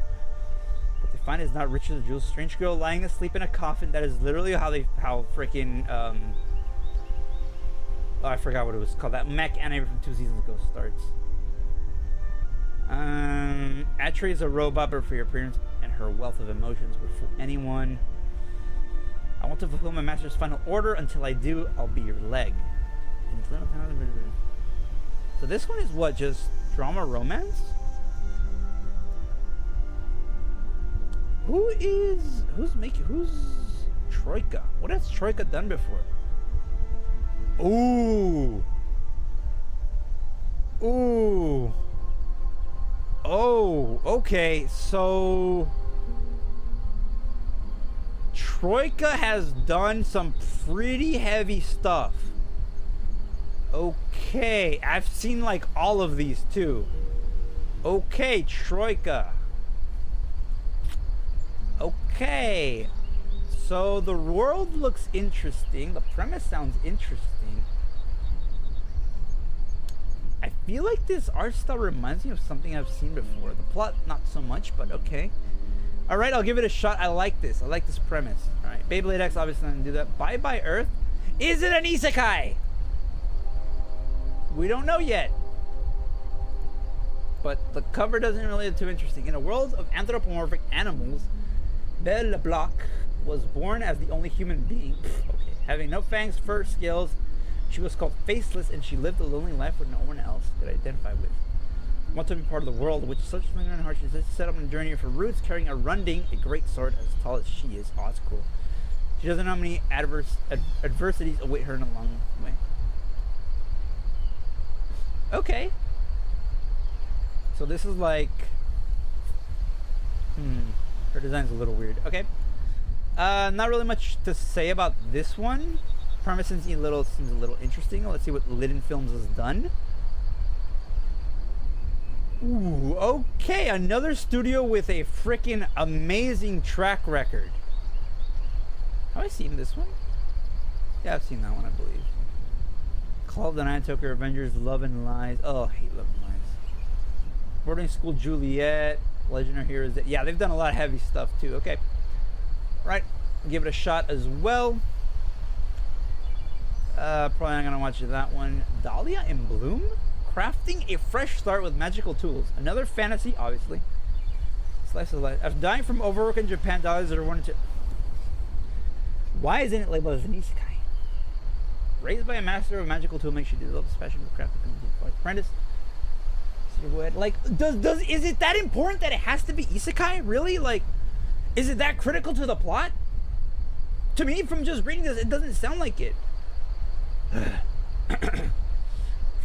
What they find is not riches or jewels. Strange girl lying asleep in a coffin. That is literally how freaking oh, I forgot what it was called. That mech anime from 2 seasons ago starts. Atri is a robot, but for your appearance and her wealth of emotions would fool anyone. I want to fulfill my master's final order. Until I do, I'll be your leg. So this one is what, just drama romance? Who's Troika? What has Troika done before? Ooh. Oh, okay, so Troika has done some pretty heavy stuff. Okay, I've seen like all of these too. Okay, Troika. Okay, so the world looks interesting. The premise sounds interesting. I feel like this art style reminds me of something I've seen before. The plot, not so much, but okay. All right, I'll give it a shot. I like this. I like this premise. All right, Beyblade X obviously doesn't do that. Bye Bye Earth. Is it an isekai? We don't know yet. But the cover doesn't really look too interesting. In a world of anthropomorphic animals, Belle Bloc was born as the only human being. Okay. Having no fangs, fur, scales, she was called Faceless, and she lived a lonely life with no one else could identify with. Want to be part of the world, which such splendor and heart, she set up on a journey of her roots, carrying a runding, a great sword as tall as she is. Oh, that's cool. She doesn't know how many adversities await her in a long way. Okay. So this is like... her design's a little weird. Okay. Not really much to say about this one. Premise seems a little interesting. Let's see what Liden Films has done. Ooh, okay. Another studio with a freaking amazing track record. Have I seen this one? Yeah, I've seen that one, I believe. Call of the Night, Tokyo Avengers, Love and Lies. Oh, I hate Love and Lies. Boarding School Juliet, Legend of Heroes. Yeah, they've done a lot of heavy stuff too. Okay. Right. Give it a shot as well. Probably not gonna watch that one. Dahlia in Bloom? Crafting a fresh start with magical tools. Another fantasy, obviously. Slice of life. After dying from overwork in Japan, Dahlia's are one to... Why isn't it labeled as an isekai? Raised by a master of magical tool makes you develop a passion for crafting for apprentice. Like, is it that important that it has to be isekai? Really? Like, is it that critical to the plot? To me, from just reading this, it doesn't sound like it.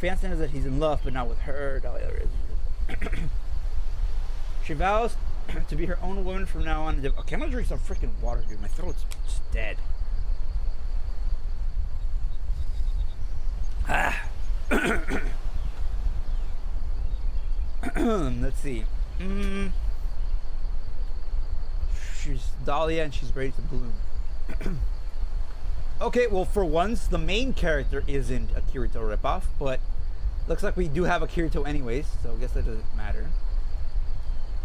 Fan says that he's in love, but not with her. She vows to be her own woman from now on. Okay, I'm gonna drink some freaking water, dude. My throat's just dead. Let's see. She's Dahlia and she's ready to bloom. Okay, well, for once, the main character isn't a Kirito ripoff, but looks like we do have a Kirito anyways, so I guess that doesn't matter.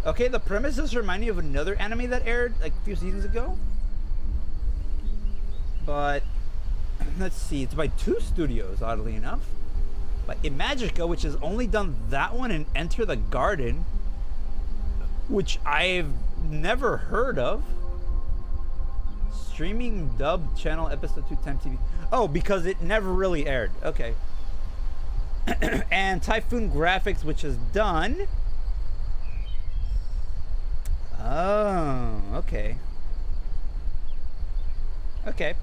Okay, the premises remind me of another anime that aired like a few seasons ago. But let's see, it's by 2 studios, oddly enough. By Imagica, which has only done that one, and Enter the Garden, which I've never heard of. Streaming dub channel episode 2 Time TV. Oh, because it never really aired. Okay. And Typhoon Graphics, which is done. Oh, okay. Okay.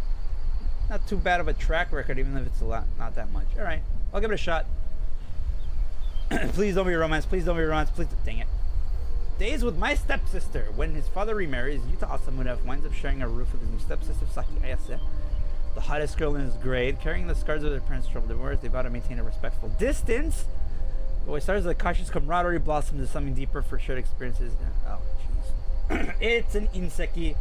Not too bad of a track record, even if it's a lot, not that much. All right, I'll give it a shot. Please don't be a romance. Please don't be a romance. Please, dang it. Days with my stepsister. When his father remarries, Yuta Asamunov winds up sharing a roof with his new stepsister, Saki Ayase, the hottest girl in his grade. Carrying the scars of their parents' troubled divorce, they vow to maintain a respectful distance. But what starts as a cautious camaraderie blossoms into something deeper for shared experiences. Oh, jeez. It's an Inseki.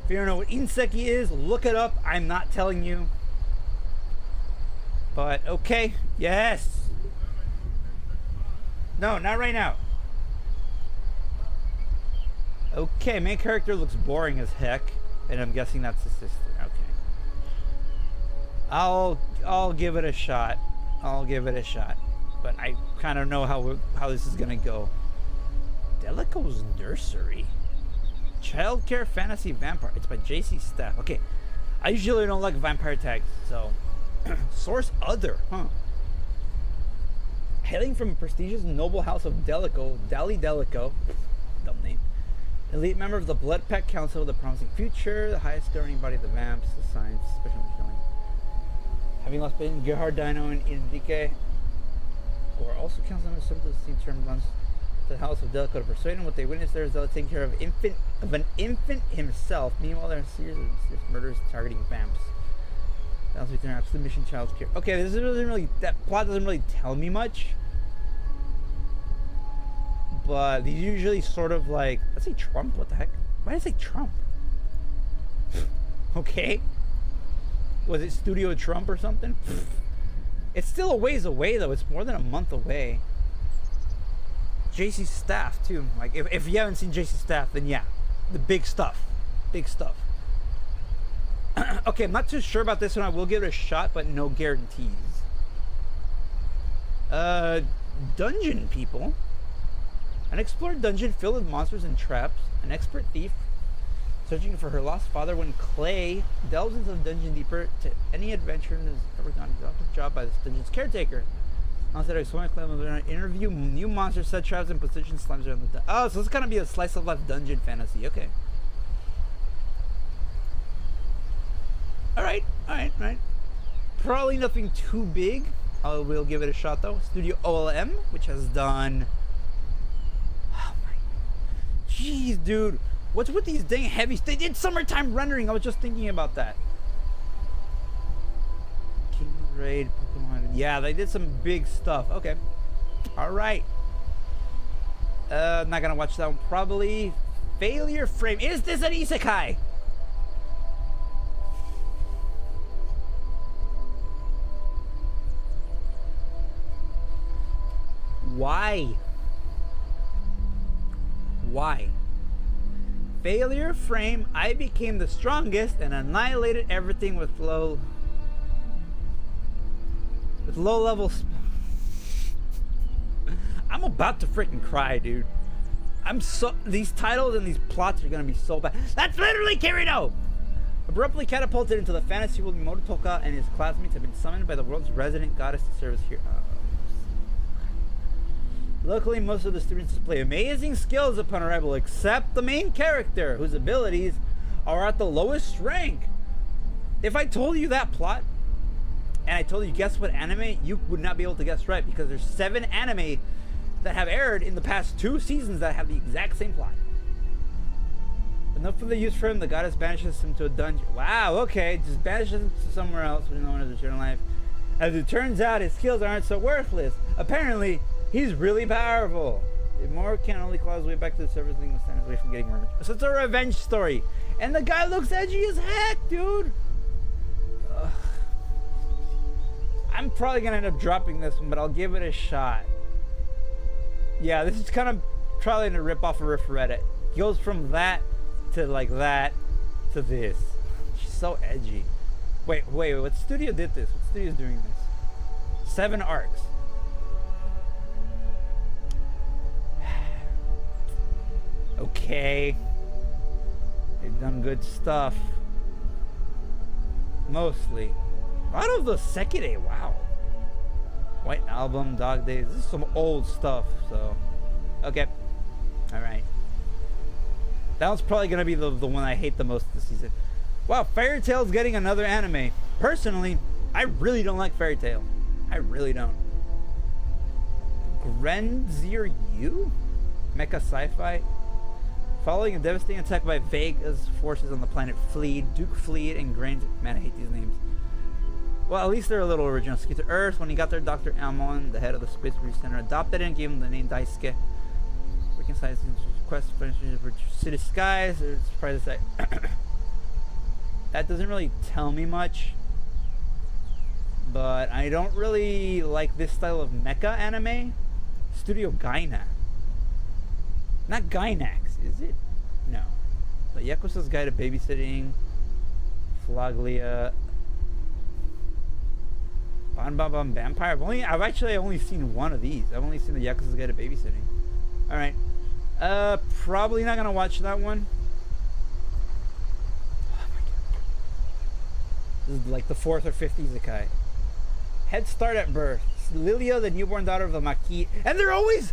If you don't know what Inseki is, look it up. I'm not telling you. But, okay. Yes. No, not right now. Okay, main character looks boring as heck. And I'm guessing that's his sister. Okay. I'll give it a shot. I'll give it a shot. But I kind of know how this is going to go. Delico's Nursery. Childcare Fantasy Vampire. It's by JC Staff. Okay. I usually don't like vampire tags, so source other, huh? Hailing from a prestigious noble house of Delico, Dali Delico, dumb name. Elite member of the Blood Pact Council with a promising future, the highest governing body of the vamps, the science, special showing. Having lost Baden, Gerhard Dino, and Enrique, who are also council members of the same term months. The house of Delico to persuade him what they witnessed there is Delico taking care of an infant himself. Meanwhile, there are a series of murders targeting vamps. That's with their absolute mission, child's care. Okay, this doesn't really, that plot doesn't really tell me much. But these usually sort of like, let's say Trump. What the heck? Why did I say Trump? Okay. Was it Studio Trump or something? It's still a ways away though. It's more than a month away. JC Staff too. Like if you haven't seen JC Staff, then yeah, the big stuff. Okay, I'm not too sure about this one. I will give it a shot, but no guarantees. Dungeon people. An explored dungeon filled with monsters and traps. An expert thief searching for her lost father when Clay delves into the dungeon deeper to any adventure and has ever done. He's offered a job by this dungeon's caretaker. Instead of exploring Clay, we're going to interview new monsters, set traps, and position slimes around the oh, so it's gonna be a slice of life dungeon fantasy. Okay. Alright. Probably nothing too big. I will give it a shot though. Studio OLM, which has done. Oh my. Jeez, dude. What's with these dang heavies? They did summertime rendering. I was just thinking about that. King Raid, Pokemon. Yeah, they did some big stuff. Okay. Alright. Not gonna watch that one. Probably. Failure Frame. Is this an isekai? Why? Failure Frame. I became the strongest and annihilated everything with low level. I'm about to freaking cry, dude. These titles and these plots are gonna be so bad. That's literally Kirito! Abruptly catapulted into the fantasy world, Mototoka and his classmates have been summoned by the world's resident goddess to serve as here. Luckily, most of the students display amazing skills upon arrival, except the main character, whose abilities are at the lowest rank. If I told you that plot, and I told you guess what anime, you would not be able to guess right, because there's 7 anime that have aired in the past 2 seasons that have the exact same plot. Enough for the use for him, the goddess banishes him to a dungeon. Wow, okay, just banishes him to somewhere else, which is known as eternal life. As it turns out, his skills aren't so worthless. Apparently, he's really powerful. More can only claw his way back to the surface, and stand his way from getting revenge. So it's a revenge story. And the guy looks edgy as heck, dude. Ugh. I'm probably going to end up dropping this one, but I'll give it a shot. Yeah, this is kind of probably going to rip off a riff Reddit. He goes from that to like that to this. She's so edgy. Wait, what studio did this? What studio is doing this? 7 Arcs. Okay. They've done good stuff. Mostly. Out of the Sekire, wow. White Album, Dog Days. This is some old stuff, so. Okay. Alright. That one's probably going to be the one I hate the most this season. Wow, Fairy Tail's getting another anime. Personally, I really don't like Fairy Tail. I really don't. Grenzier U? Mecha sci-fi? Following a devastating attack by Vega's forces on the planet Fleet, Duke Fleet and Grains. Man, I hate these names. Well, at least they're a little original. Ski to Earth. When he got there, Dr. Amon, the head of the Space Research Center, adopted him and gave him the name Daisuke. Working science quest for city skies. Surprised that that doesn't really tell me much. But I don't really like this style of mecha anime. Studio Gainax. Not Gainax, is it? No. The Yakuza's Guide to Babysitting. Flaglia. Bon Bon Bon Vampire. I've actually only seen one of these. I've only seen the Yakuza's Guide to Babysitting. Alright. Probably not gonna watch that one. Oh my god. This is like the 4th or 5th isekai. Head start at birth. Lilia, the newborn daughter of the Maki. And they're always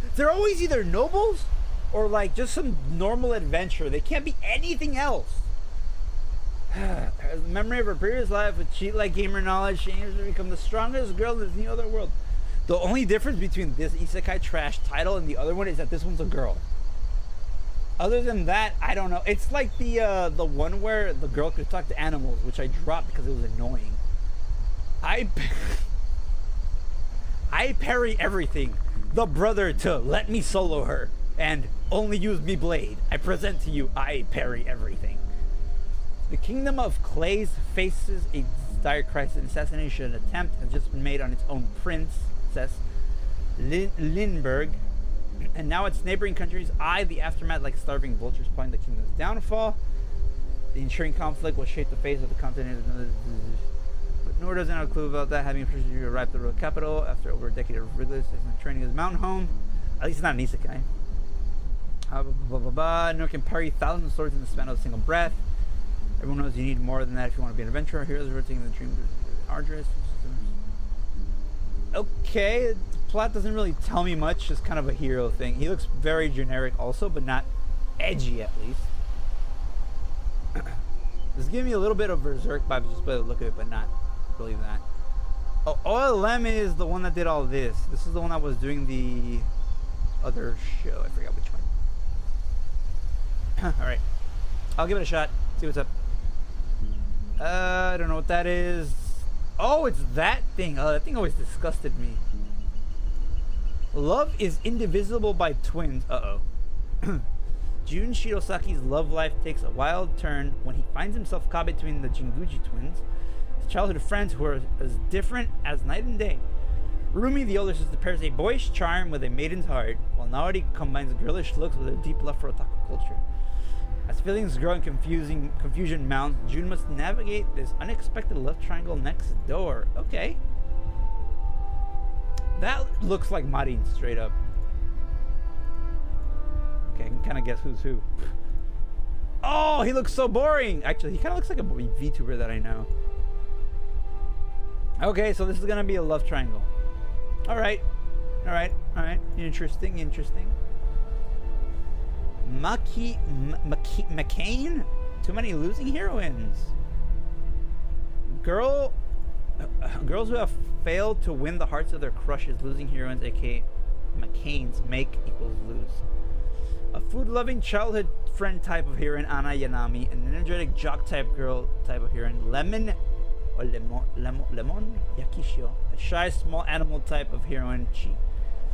either nobles or like just some normal adventure. They can't be anything else. As the memory of her previous life with cheat-like gamer knowledge, she aims to become the strongest girl in this new other world. The only difference between this isekai trash title and the other one is that this one's a girl. Other than that, I don't know. It's like the one where the girl could talk to animals, which I dropped because it was annoying. I parry everything. The brother to let me solo her and only use me blade. I present to you, I parry everything. The kingdom of Clays faces a dire crisis. An assassination attempt has just been made on its own princess, Lindbergh, and now its neighboring countries eye the aftermath like starving vultures plotting the kingdom's downfall. The ensuing conflict will shape the face of the continent. But Nor doesn't have a clue about that, having officially arrived at the royal capital after over a decade of rigorous training as mountain home. At least it's not an isekai. Nor can parry thousands of swords in the span of a single breath. Everyone knows you need more than that if you want to be an adventurer. Heroes are taking the dream arduous. Okay, the plot doesn't really tell me much, just kind of a hero thing. He looks very generic also, but not edgy at least. This is giving me a little bit of Berserk vibes just by the look of it, but not really that. Oh, OLM is the one that did all this. This is the one that was doing the other show. I forgot which one. Alright. I'll give it a shot. See what's up. I don't know what that is. Oh, it's that thing. Oh, that thing always disgusted me. Love is indivisible by twins. Uh-oh. Jun Shirosaki's love life takes a wild turn when he finds himself caught between the Jinguji twins, his childhood friends who are as different as night and day. Rumi, the older sister, pairs a boyish charm with a maiden's heart, while Naori combines girlish looks with a deep love for otaku culture. As feelings grow and confusion mounts, June must navigate this unexpected love triangle next door. Okay. That looks like Marin straight up. Okay, I can kind of guess who's who. Oh, he looks so boring. Actually, he kind of looks like a VTuber that I know. Okay, so this is going to be a love triangle. All right. All right. All right. Interesting. Interesting. McCain? Too many losing heroines. Girls who have failed to win the hearts of their crushes, losing heroines, aka McCain's, make equals lose. A food-loving childhood friend type of heroine, Ana Yanami, an energetic jock type girl type of heroine, Lemon Yakishio, a shy small animal type of heroine,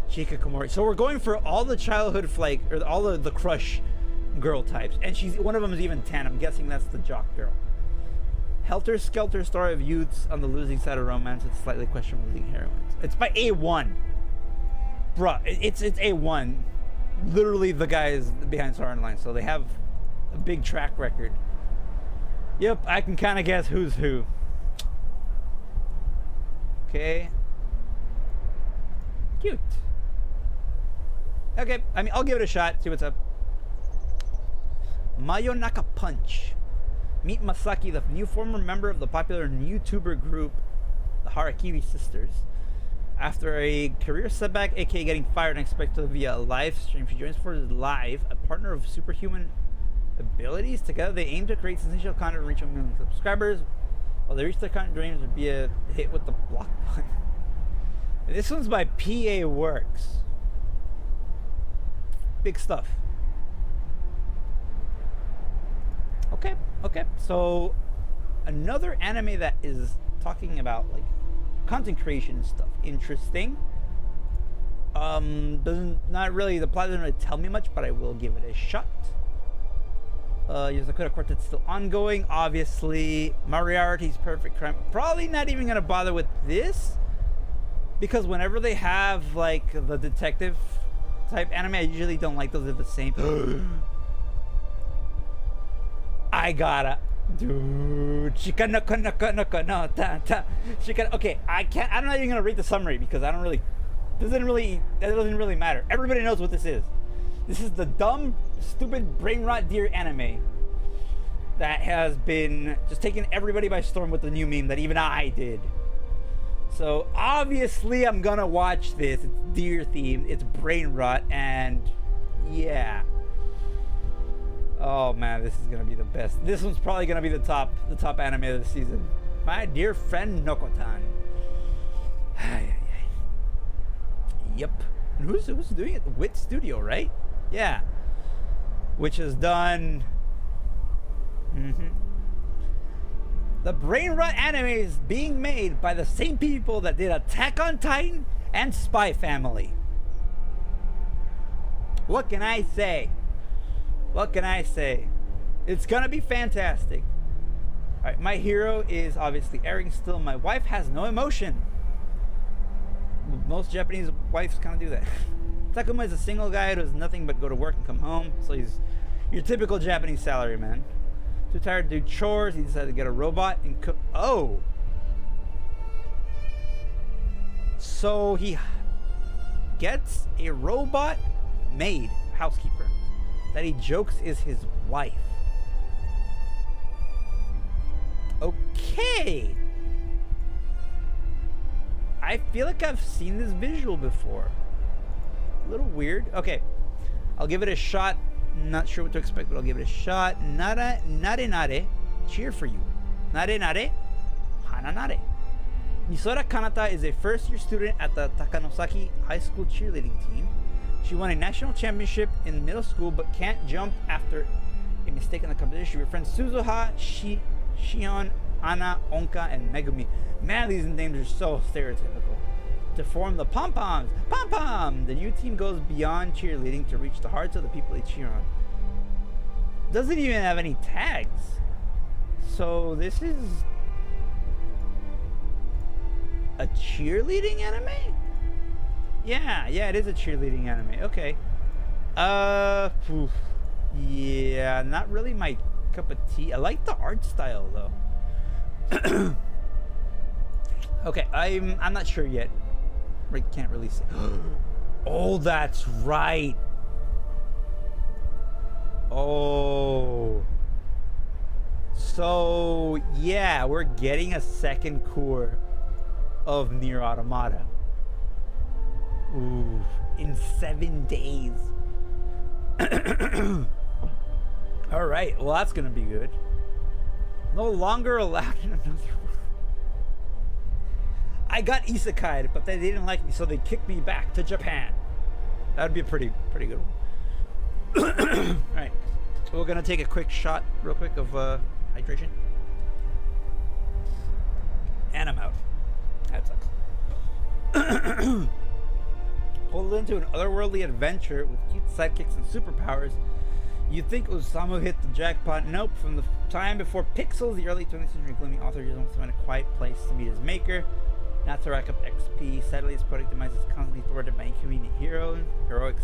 Chika Komori. So we're going for all the childhood flake, or all the crush girl types, and one of them is even tan. I'm guessing that's the jock girl. Helter Skelter story of youths on the losing side of romance with slightly questionable losing heroines. It's by A1. Bruh, it's A1. Literally the guys behind Sword Art Online, so they have a big track record. Yep, I can kind of guess who's who. Okay. Cute. Okay, I mean, I'll give it a shot, see what's up. Mayonaka Punch. Meet Masaki, the new former member of the popular YouTuber group, the Harakiri Sisters. After a career setback, aka getting fired unexpectedly via a live stream, she joins Forces Live, a partner of superhuman abilities. Together, they aim to create sensational content and reach 1 million subscribers. While they reach their content dreams, would be a hit with the block button. This one's by PA Works. Big stuff. Okay, okay. So another anime that is talking about like content creation and stuff. Interesting. Not really, the plot doesn't really tell me much, but I will give it a shot. Yosakura Quartet's still ongoing. Obviously, Moriarty's Perfect Crime. Probably not even gonna bother with this, because whenever they have like the detective type anime, I usually don't like those. They're the same. I gotta, dude. Okay, I'm not even gonna read the summary because I don't really. That doesn't really matter. Everybody knows what this is. This is the dumb, stupid, brain rot deer anime that has been just taking everybody by storm with the new meme that even I did. So obviously I'm gonna watch this. It's deer themed, it's brain rot, and yeah. Oh man, this is gonna be the best. This one's probably gonna be the top anime of the season. My dear friend Nokotan. Yep. And who's doing it? Wit Studio, right? Yeah. Which has done. The brain rot anime is being made by the same people that did Attack on Titan and Spy Family. What can I say? What can I say? It's gonna be fantastic. Alright, my hero is obviously airing still. My wife has no emotion. Most Japanese wives kind of do that. Takuma is a single guy who does nothing but go to work and come home. So he's your typical Japanese salaryman. Too tired to do chores, he decided to get a robot and cook. Oh! So he gets a robot maid, housekeeper, that he jokes is his wife. Okay! I feel like I've seen this visual before. A little weird. Okay, I'll give it a shot. Not sure what to expect, but I'll give it a shot. Nare nare, cheer for you. Nare nare, hana nare. Misora Kanata is a first-year student at the Takanosaki High School cheerleading team. She won a national championship in middle school, but can't jump after a mistake in the competition. She befriends Suzuha, Shion, Ana, Onka, and Megumi. Man, these names are so stereotypical. To form the Pom-Poms. Pom-Pom! The new team goes beyond cheerleading to reach the hearts of the people they cheer on. Doesn't even have any tags. So this is a cheerleading anime? Yeah, it is a cheerleading anime. Okay. Yeah, not really my cup of tea. I like the art style though. Okay, I'm not sure yet. I can't really say. Oh, that's right. Oh. So, yeah, we're getting a second core of Nier Automata. Ooh, in 7 days. Alright, well, that's gonna be good. No longer allowed in another world. I got isekai'd, but they didn't like me, so they kicked me back to Japan. That would be a pretty good one. Alright, we're gonna take a quick shot, real quick, of hydration. And I'm out. That sucks. Pulled into an otherworldly adventure with cute sidekicks and superpowers. You'd think Osamu hit the jackpot. Nope. From the time before Pixels, the early 20th century gloomy author just wants to find a quiet place to meet his maker. Not to rack up XP. Sadly, his product demise is constantly thwarted by inconvenient heroics.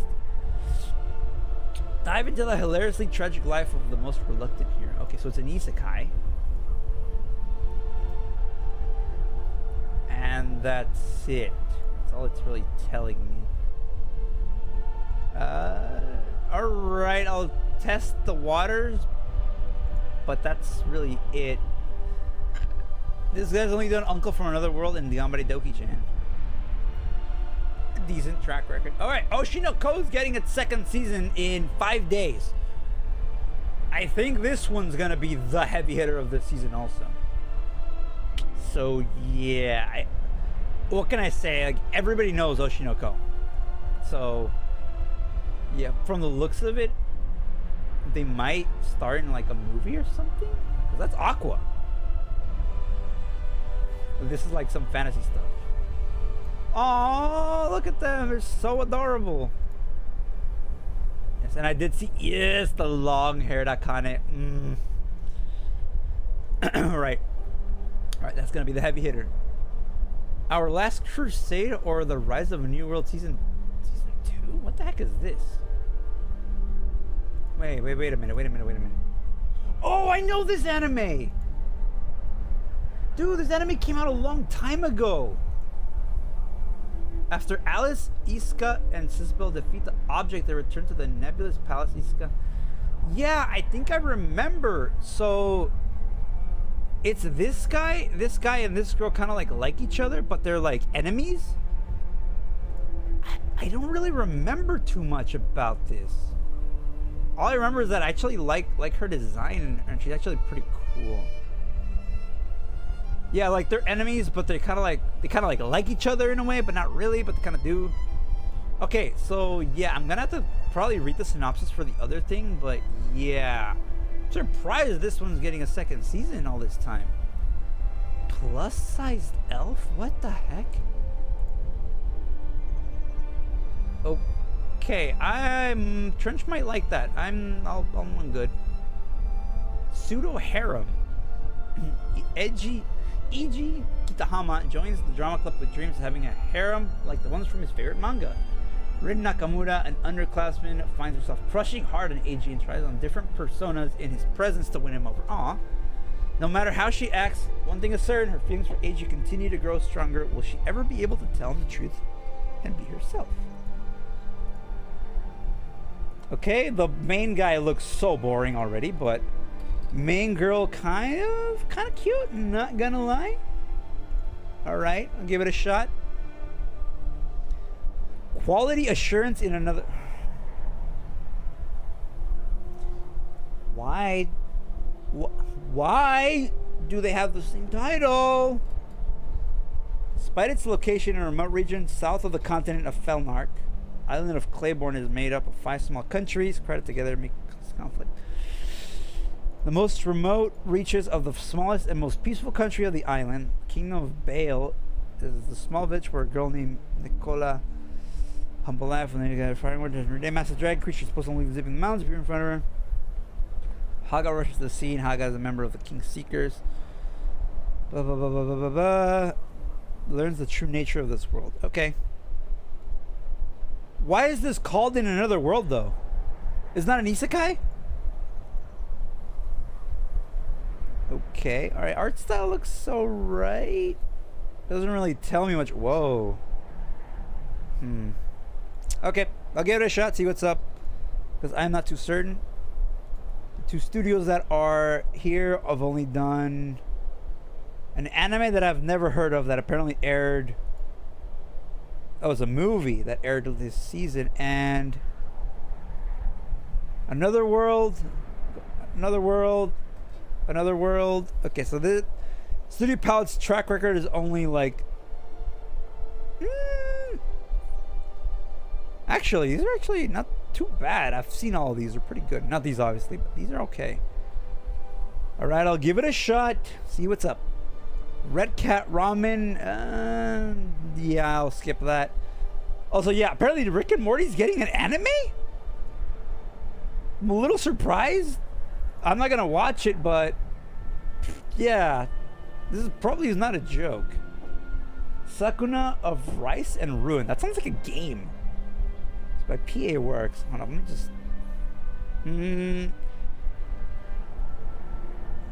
Dive into the hilariously tragic life of the most reluctant hero. Okay, so it's an isekai. And that's it. That's all it's really telling me. Alright, I'll test the waters, but that's really it. This guy's only done Uncle from Another World and the Amare Doki-chan. Decent track record. Alright, Oshinoko is getting its second season in 5 days. I think this one's gonna be the heavy hitter of this season also. So yeah, what can I say? Like, everybody knows Oshinoko. So yeah, from the looks of it, they might start in like a movie or something. 'Cause that's Aqua. This is like some fantasy stuff. Oh, look at them! They're so adorable. Yes, and I did see, yes, the long-haired Akane. Right. Alright, that's gonna be the heavy hitter. Our Last Crusade or the Rise of a New World season 2? What the heck is this? Wait a minute. Oh, I know this anime! Dude, this anime came out a long time ago. After Alice, Iska, and Sisbel defeat the object, they return to the nebulous palace. Iska. Yeah, I think I remember. So it's this guy, and this girl kind of like each other, but they're like enemies. I don't really remember too much about this. All I remember is that I actually like her design, and she's actually pretty cool. Yeah, like they're enemies, but they kind of like each other in a way, but not really, but they kind of do. Okay, so yeah, I'm gonna have to probably read the synopsis for the other thing, but yeah, I'm surprised this one's getting a second season all this time. Plus-sized elf? What the heck? Okay, Trench might like that. I'm good. Pseudo harem. Eiji Kitahama joins the drama club with dreams of having a harem like the ones from his favorite manga. Rin Nakamura, an underclassman, finds herself crushing hard on Eiji and tries on different personas in his presence to win him over. Aw. No matter how she acts, one thing is certain, her feelings for Eiji continue to grow stronger. Will she ever be able to tell him the truth and be herself? Okay, the main guy looks so boring already, but main girl kind of cute, not gonna lie. Alright, I'll give it a shot. Quality assurance in another. Why do they have the same title? Despite its location in a remote region south of the continent of Felnark, island of Claiborne is made up of 5 small countries crowded together to make conflict. The most remote reaches of the smallest and most peaceful country of the island, Kingdom of Bale, is the small village where a girl named Nicola humble life and then you got a fighting word. Her day master dragon creature supposed to only live in the mountains appear in front of her. Haga rushes to the scene. Haga is a member of the King's Seekers. Blah blah blah blah blah blah blah. Learns the true nature of this world. Okay. Why is this called in another world though? It's not an isekai? Okay, alright, art style looks so right. Doesn't really tell me much. Whoa. Okay, I'll give it a shot, see what's up. Because I'm not too certain. The 2 studios that are here have only done an anime that I've never heard of that apparently aired. Oh, it's a movie that aired this season, and Another World. Okay, so the Studio Palette's track record is only like actually, these are actually not too bad. I've seen all of these, are pretty good. Not these obviously, but these are okay. Alright, I'll give it a shot, see what's up. Red Cat Ramen, yeah, I'll skip that. Also, yeah, apparently Rick and Morty's getting an anime? I'm a little surprised. I'm not gonna watch it, but yeah, this is probably not a joke. Sakuna of Rice and Ruin. That sounds like a game. It's by PA Works. Hold on, let me just.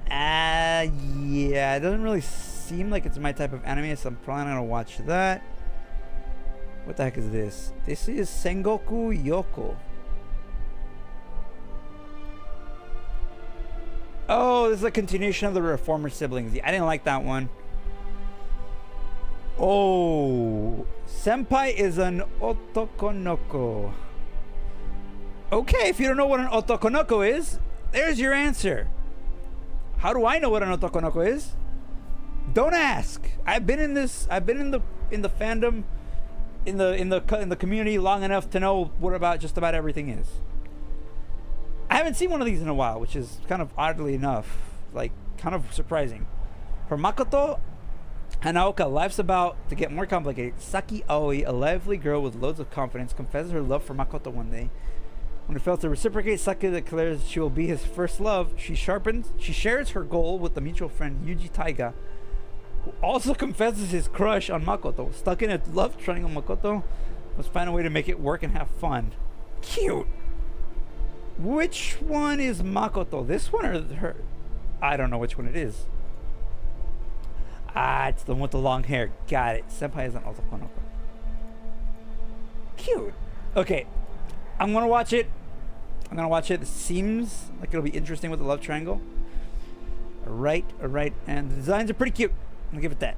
Yeah, it doesn't really seem like it's my type of anime, so I'm probably not gonna watch that. What the heck is this? This is Sengoku Yoko. Oh, this is a continuation of the Reformer siblings. I didn't like that one. Oh, Senpai is an otokonoko. Okay, if you don't know what an otokonoko is, There's your answer. How do I know what an otokonoko is? Don't ask. I've been in this. I've been in the fandom, in the community long enough to know what about just about everything is. I haven't seen one of these in a while, which is kind of oddly enough, like kind of surprising. For Makoto Hanaoka, life's about to get more complicated. Saki Aoi, a lively girl with loads of confidence, confesses her love for Makoto one day. When it fails to reciprocate, Saki declares she will be his first love. She shares her goal with the mutual friend Yuji Taiga, who also confesses his crush on Makoto. Stuck in a love triangle, Makoto must find a way to make it work and have fun. Cute. Which one is Makoto? This one or her? I don't know which one it is. Ah, it's the one with the long hair. Got it. Senpai is an otokonoko. Cute. Okay. I'm gonna watch it. It seems like it'll be interesting with the love triangle. Alright. And the designs are pretty cute. I'll give it that.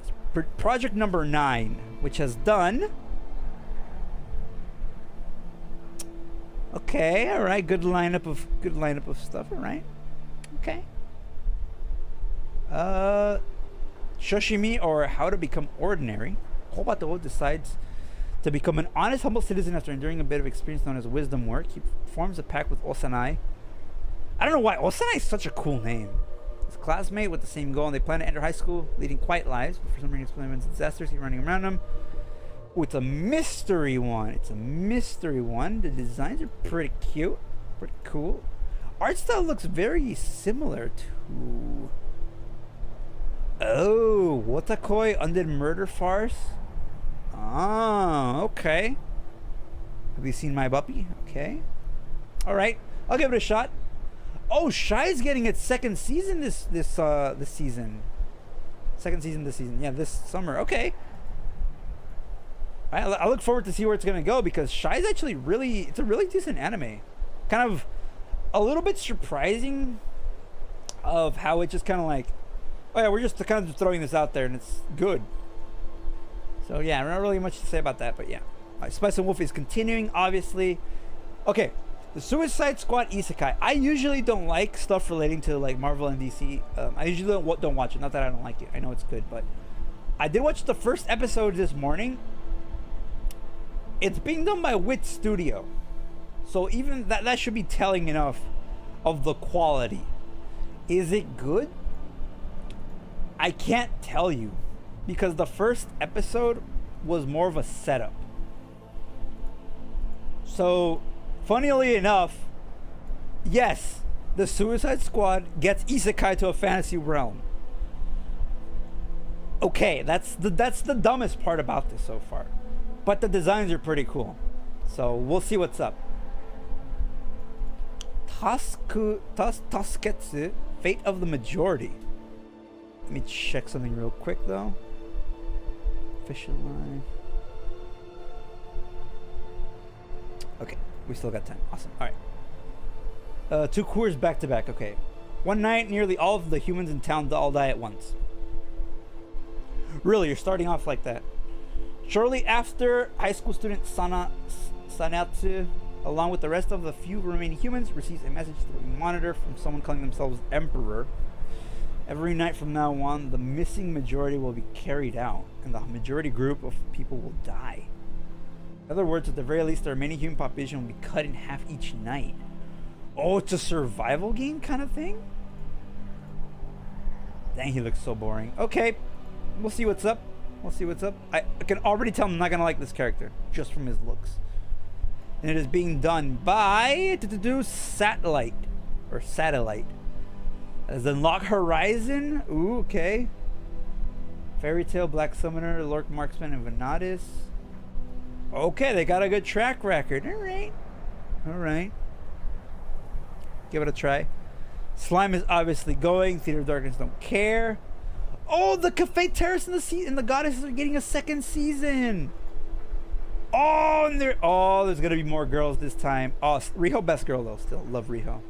Project number 9, which has done. Okay, alright. Good lineup of stuff, alright. Okay. Shoshimi, or How to Become Ordinary. Kobato decides to become an honest, humble citizen after enduring a bit of experience known as wisdom work. He forms a pact with Osanai. I don't know why Osanai is such a cool name. His classmate with the same goal, and they plan to enter high school, leading quiet lives, but for some reason experiments and disasters keep running around them. Oh, it's a mystery one. The designs are pretty cute, pretty cool. Art style looks very similar to... Oh, Wotakoi Undead Murder Farce. Ah, okay. Have you seen my Bucky? Okay. Alright. I'll give it a shot. Oh, Shy's getting its second season this season. Second season this season. Yeah, this summer. Okay. I look forward to see where it's gonna go, because Shy's actually it's a really decent anime. Kind of a little bit surprising of how it just kind of like, oh yeah, we're just kind of throwing this out there and it's good. So yeah, not really much to say about that, but yeah. Spice and Wolf is continuing, obviously. Okay, the Suicide Squad Isekai. I usually don't like stuff relating to like Marvel and DC. I usually don't watch it. Not that I don't like it. I know it's good, but I did watch the first episode this morning. It's being done by Wit Studio, so even that should be telling enough of the quality. Is it good? I can't tell you, because the first episode was more of a setup. So, funnily enough, yes, the Suicide Squad gets isekai to a fantasy realm. Okay, that's the dumbest part about this so far. But the designs are pretty cool. So, we'll see what's up. Tasketsu, Fate of the Majority. Let me check something real quick though. Official line. Okay, we still got time. Awesome. Alright. 2 cours back to back. Okay. One night, nearly all of the humans in town all die at once. Really, you're starting off like that. Shortly after, high school student Sanatsu, along with the rest of the few remaining humans, receives a message through a monitor from someone calling themselves Emperor. Every night from now on, the missing majority will be carried out, and the majority group of people will die. In other words, at the very least, the remaining human population will be cut in half each night. Oh, it's a survival game kind of thing? Dang, he looks so boring. Okay, we'll see what's up. I can already tell I'm not going to like this character, just from his looks. And it is being done by Satellite. As Unlock Horizon. Ooh, okay. Fairy Tail, Black Summoner, Lork Marksman, and Venatus. Okay, they got a good track record. Alright. Give it a try. Slime is obviously going. Theater of Darkness don't care. Oh, the Cafe Terrace and the Goddesses are getting a second season. Oh, and there's gonna be more girls this time. Oh, Riho, best girl though. Still love Riho.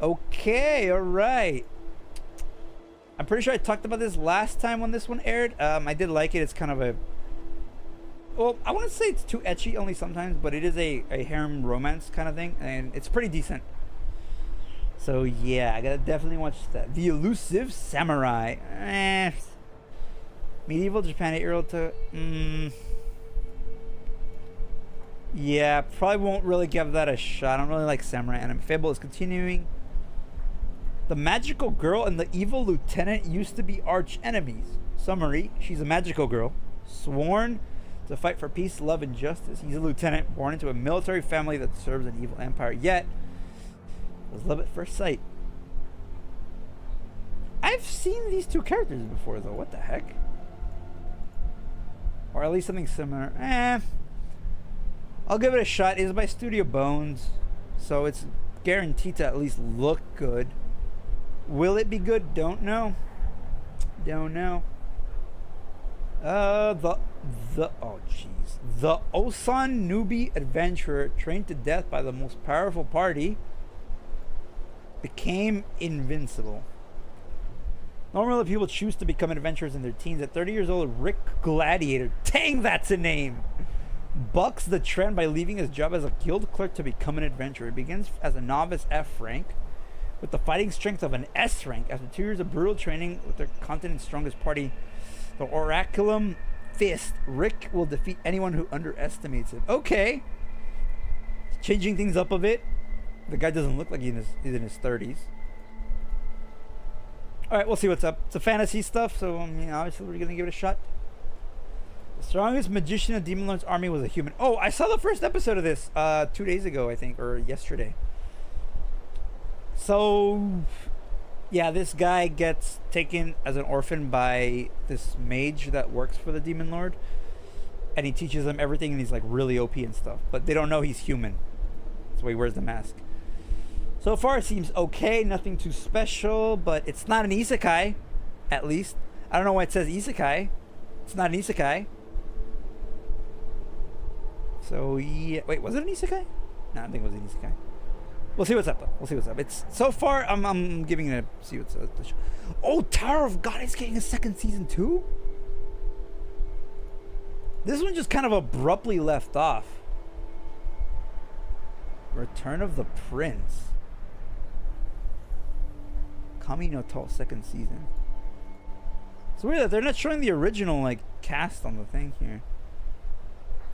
Okay, all right. I'm pretty sure I talked about this last time when this one aired. I did like it. It's kind of a... Well, I wouldn't say it's too ecchi only sometimes, but it is a harem romance kind of thing, and it's pretty decent. So yeah, I gotta definitely watch that. The Elusive Samurai. Medieval Japan 8-year-old to. Yeah, probably won't really give that a shot. I don't really like samurai anime. Fable is continuing. The magical girl and the evil lieutenant used to be arch enemies. Summary: she's a magical girl, sworn to fight for peace, love, and justice. He's a lieutenant born into a military family that serves an evil empire. Yet, it was love at first sight. I've seen these two characters before, though. What the heck? Or at least something similar. I'll give it a shot. It is by Studio Bones, so it's guaranteed to at least look good. Will it be good? Don't know. Don't know. Oh jeez. The Osan newbie adventurer, trained to death by the most powerful party, became invincible. Normally people choose to become adventurers in their teens. At 30 years old, Rick Gladiator, dang, that's a name, bucks the trend by leaving his job as a guild clerk to become an adventurer. He begins as a novice F rank with the fighting strength of an S rank. After 2 years of brutal training with their continent's strongest party, the Oraculum Fist, Rick will defeat anyone who underestimates him. Okay. Changing things up a bit. The guy doesn't look like he's in his 30s. Alright, we'll see what's up. It's a fantasy stuff, so I mean, obviously we're gonna give it a shot. The strongest magician of Demon Lord's army was a human. Oh, I saw the first episode of this 2 days ago, I think, or yesterday. So yeah, this guy gets taken as an orphan by this mage that works for the Demon Lord, and he teaches them everything, and he's like really OP and stuff, but they don't know he's human. That's why he wears the mask. So far it seems okay, nothing too special, but it's not an isekai, at least. I don't know why it says isekai. It's not an isekai. So yeah, wait, was it an isekai? No, I think it was an isekai. We'll see what's up though. We'll see what's up. It's so far I'm giving it a see what's up. Oh, Tower of God is getting a second season too? This one just kind of abruptly left off. Return of the Prince. Kami no To second season. It's weird that they're not showing the original like cast on the thing here.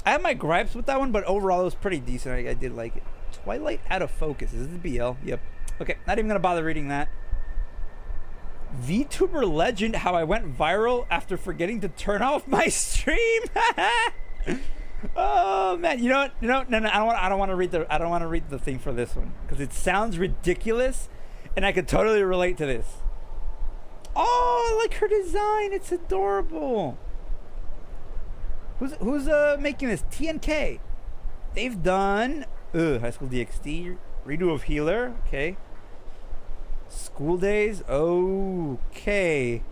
I have my gripes with that one, but overall it was pretty decent. I did like it. Twilight Out of Focus. Is this BL? Yep. Okay, not even gonna bother reading that. VTuber legend: how I went viral after forgetting to turn off my stream. Oh man, you know what? No, I don't want to read the thing for this one because it sounds ridiculous, and I could totally relate to this. Oh, I like her design. It's adorable. Who's making this? TNK. They've done High School DxD, redo of Healer. Okay. School Days. Okay.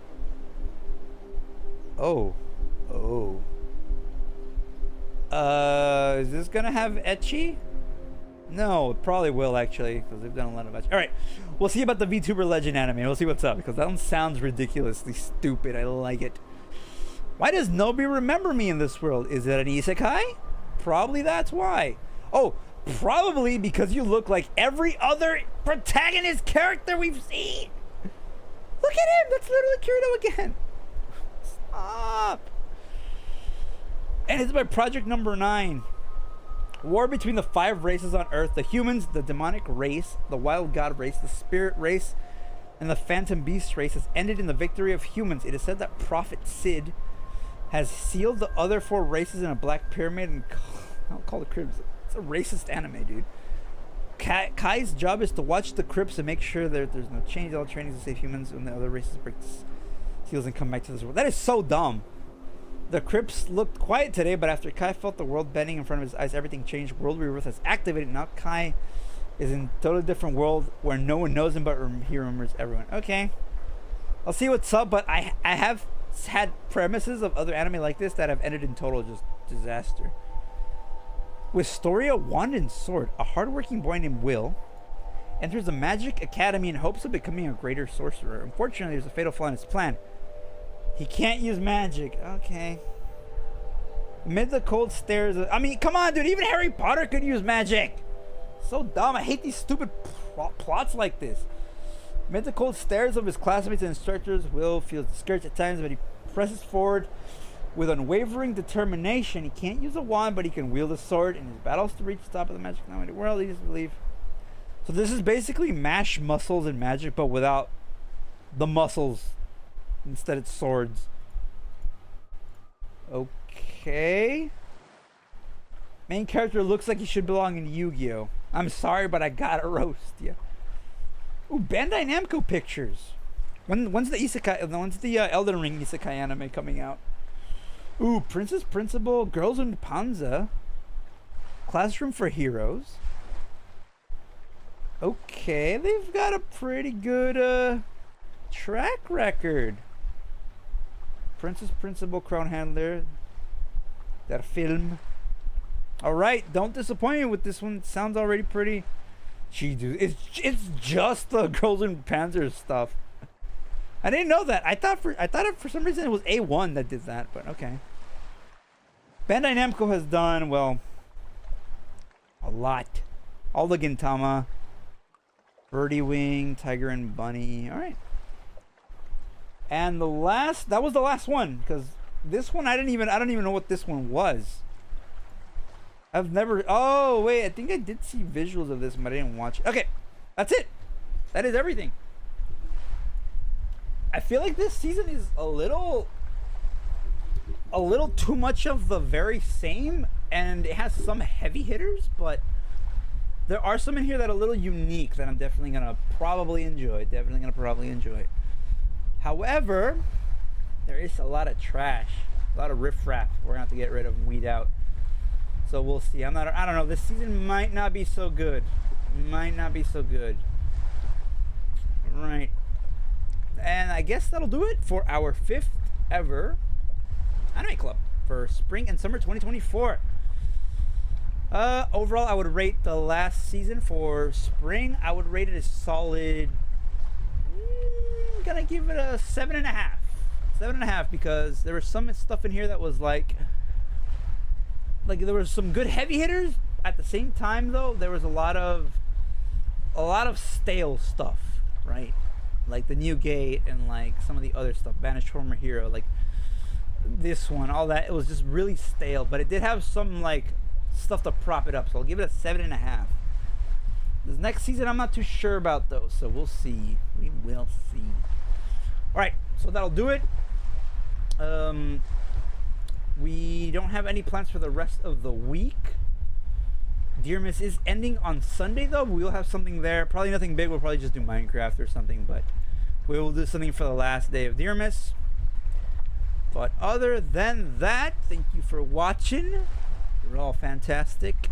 Oh. Is this gonna have ecchi? No, it probably will actually, because they've done a lot of ecchi. All right, we'll see about the VTuber Legend anime. We'll see what's up, because that one sounds ridiculously stupid. I like it. Why does nobody remember me in this world? Is it an isekai? Probably that's why. Oh, probably because you look like every other protagonist character we've seen. Look at him. That's literally Kirito again. Stop. And it's by Project Number 9. War between the 5 races on Earth: the humans, the demonic race, the wild god race, the spirit race, and the phantom beast race has ended in the victory of humans. It is said that Prophet Sid has sealed the other 4 races in a black pyramid and I'll call it cribs. It's a racist anime, dude. Kai's job is to watch the crypts and make sure that there's no change. All training to save humans when the other races break the seals and come back to this world. That is so dumb. The crypts looked quiet today, but after Kai felt the world bending in front of his eyes, everything changed. World Rebirth has activated. Now Kai is in a totally different world where no one knows him, but he remembers everyone. Okay. I'll see what's up, but I have had premises of other anime like this that have ended in total just disaster. With Storia Wand and Sword, a hardworking boy named Will enters the magic academy in hopes of becoming a greater sorcerer. Unfortunately, there's a fatal flaw in his plan. He can't use magic. Okay. Amid the cold stares I mean, come on, dude. Even Harry Potter could use magic. So dumb. I hate these stupid plots like this. Amid the cold stares of his classmates and instructors, Will feels discouraged at times, but he presses forward with unwavering determination. He can't use a wand, but he can wield a sword. In his battles to reach the top of the magic nominated world, he doesn't believe. So this is basically mash muscles and magic, but without the muscles. Instead, it's swords. Okay. Main character looks like he should belong in Yu-Gi-Oh! I'm sorry, but I gotta roast you. Ooh, Bandai Namco pictures. When's the Isekai? When's the Elden Ring Isekai anime coming out? Ooh, Princess Principal, Girls in Panza, Classroom for Heroes. Okay, they've got a pretty good track record. Princess Principal, Crown Handler, that film. All right, don't disappoint me with this one. It sounds already pretty. Gee, dude, it's just the Girls in Panzer stuff. I didn't know that. I thought for some reason it was A1 that did that, but okay. Bandai Namco has done, well, a lot. All the Gintama, Birdie Wing, Tiger and Bunny. All right. And that was the last one, because this one I don't even know what this one was. I've never. Oh wait, I think I did see visuals of this, but I didn't watch it. Okay, that's it. That is everything. I feel like this season is a little too much of the very same, and it has some heavy hitters, but there are some in here that are a little unique that I'm definitely gonna probably enjoy. However, there is a lot of trash, a lot of riffraff we're gonna have to get rid of and weed out. So we'll see. I don't know. This season might not be so good. Right. And I guess that'll do it for our 5th ever anime club for spring and summer 2024. Overall, I would rate the last season for spring. I would rate it a solid. Gonna give it a 7.5. 7.5 because there was some stuff in here that was like there was some good heavy hitters. At the same time, though, there was a lot of stale stuff, right? Like the New Gate and like some of the other stuff, Banished Former Hero, like this one, all that. It was just really stale, but it did have some like stuff to prop it up. So I'll give it a 7.5. This next season, I'm not too sure about though, so we'll see. We will see. All right, so that'll do it. We don't have any plans for the rest of the week. Dear Miss is ending on Sunday though. We will have something there. Probably nothing big. We'll probably just do Minecraft or something, but we will do something for the last day of Dear Miss. But other than that, thank you for watching. You're all fantastic.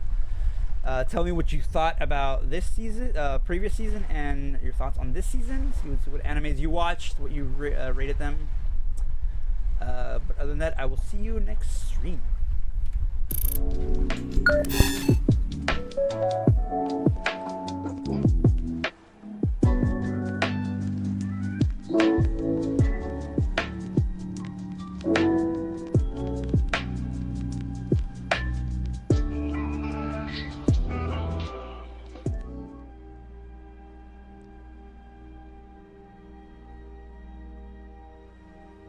Tell me what you thought about this season, previous season, and your thoughts on this season. See what animes you watched, what you rated them. But other than that, I will see you next stream.